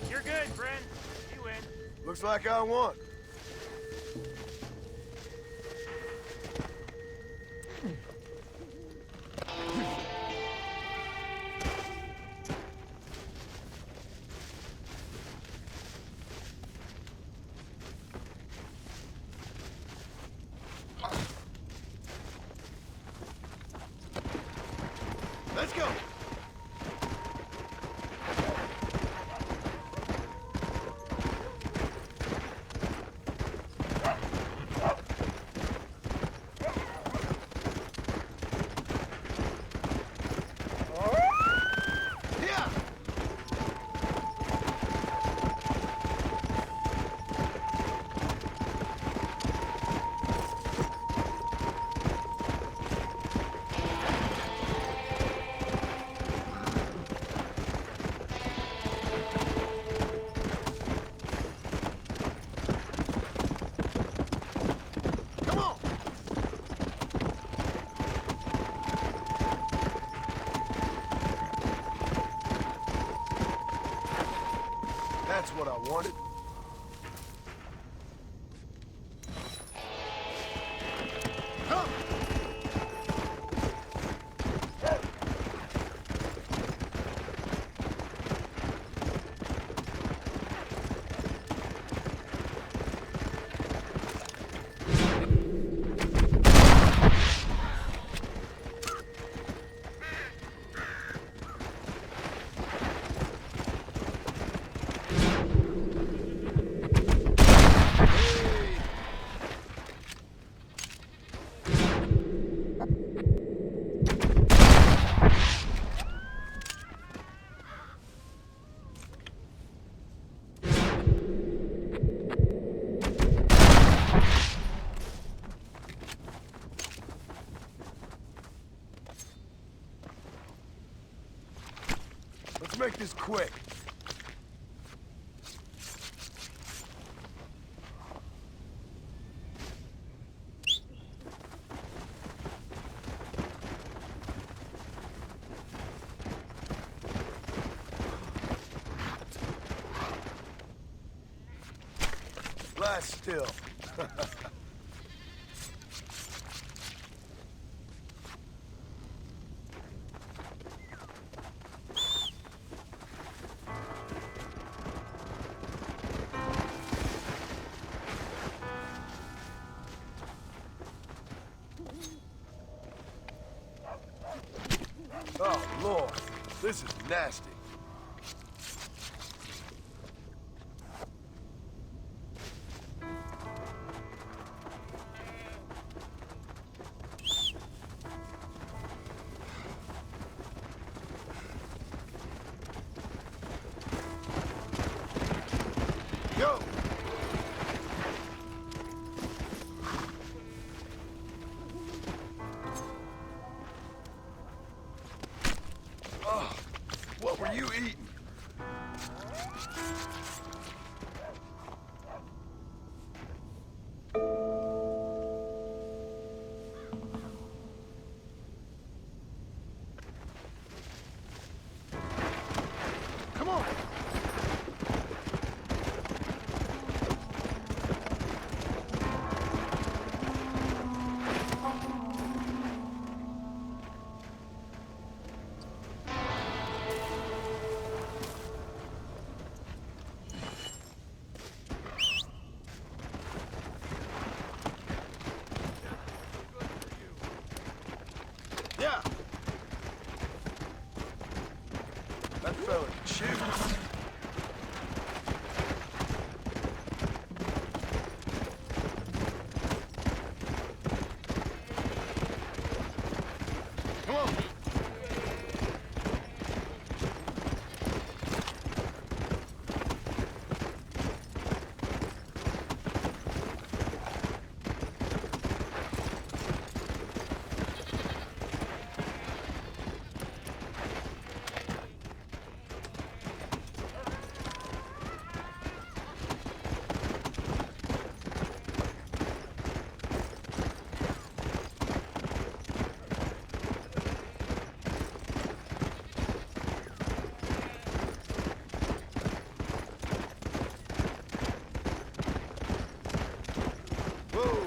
You're good, friend. You win. Looks like I won. Let's go. That's what I wanted. Come! Let's make this quick. Lie still. Oh, Lord. This is nasty. Go! Oh, what were you eating? Come on! Yeah. That fella can shoot. Come on. Whoa.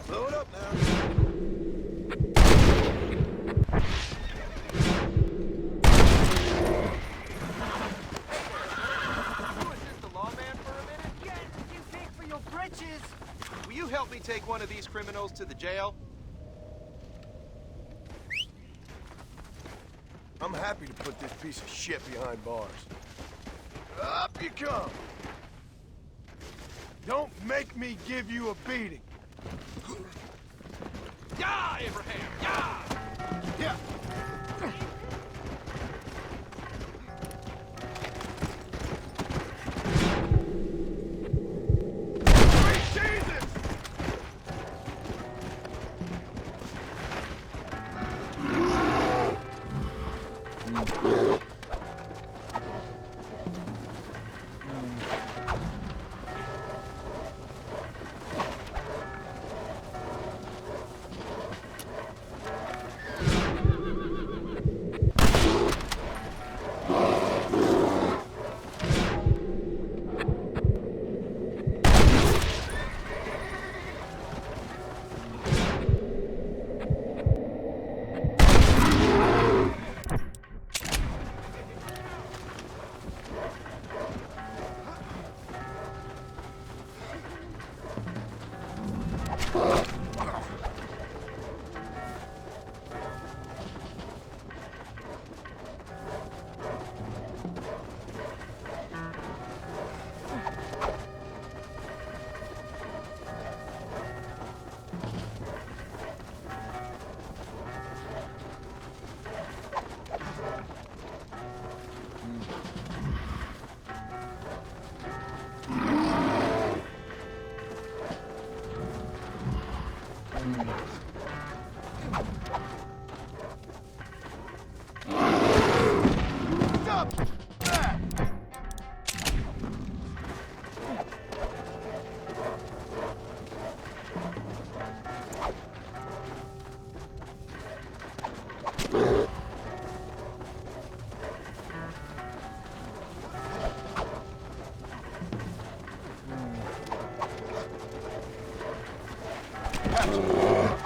Slow it up now. Assist the lawman for a minute? Yes, you big for your britches. Will you help me take one of these criminals to the jail? I'm happy to put this piece of shit behind bars. Up you come! Don't make me give you a beating. Yeah, Abraham! Yeah! Yeah.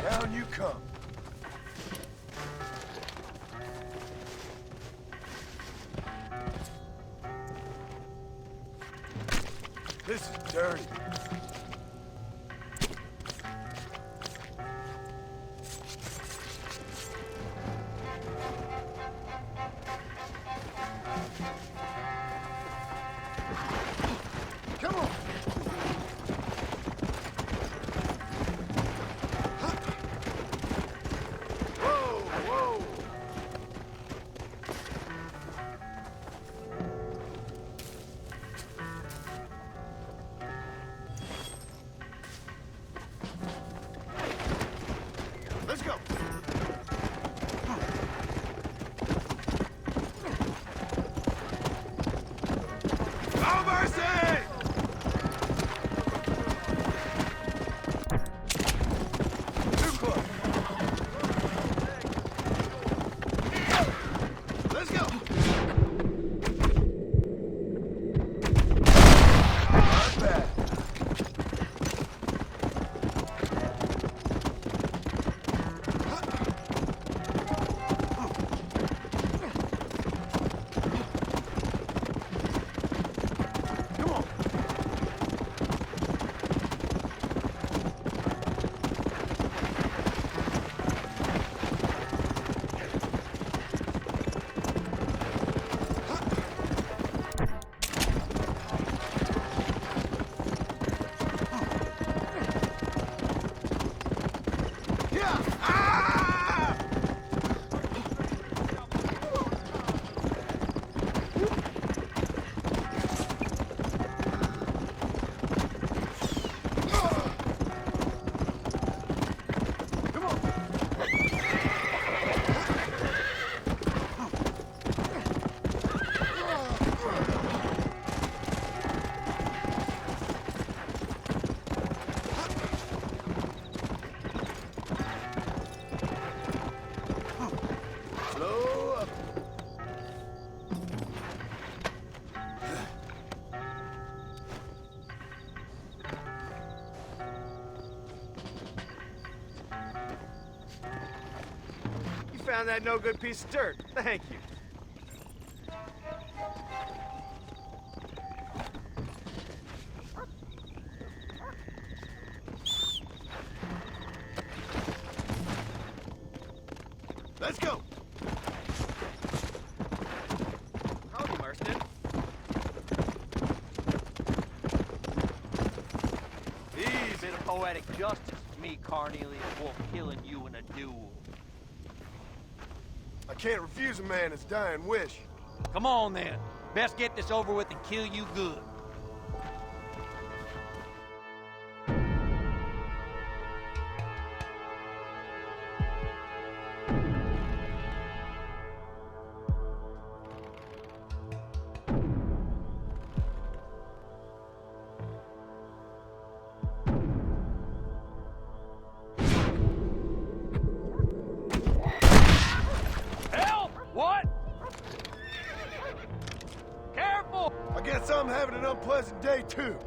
Down you come. This is dirty. Come on. Let's go. No mercy! Too close. Let's go. Not bad. Found that no good piece of dirt. Thank you. Let's go. Howdy, Marston. Easy. Bit of poetic justice, me see Carnelious Wolfe killing you in a duel. I can't refuse a man his dying wish. Come on, then. Best get this over with and kill you good. What? I guess I'm having an unpleasant day, too.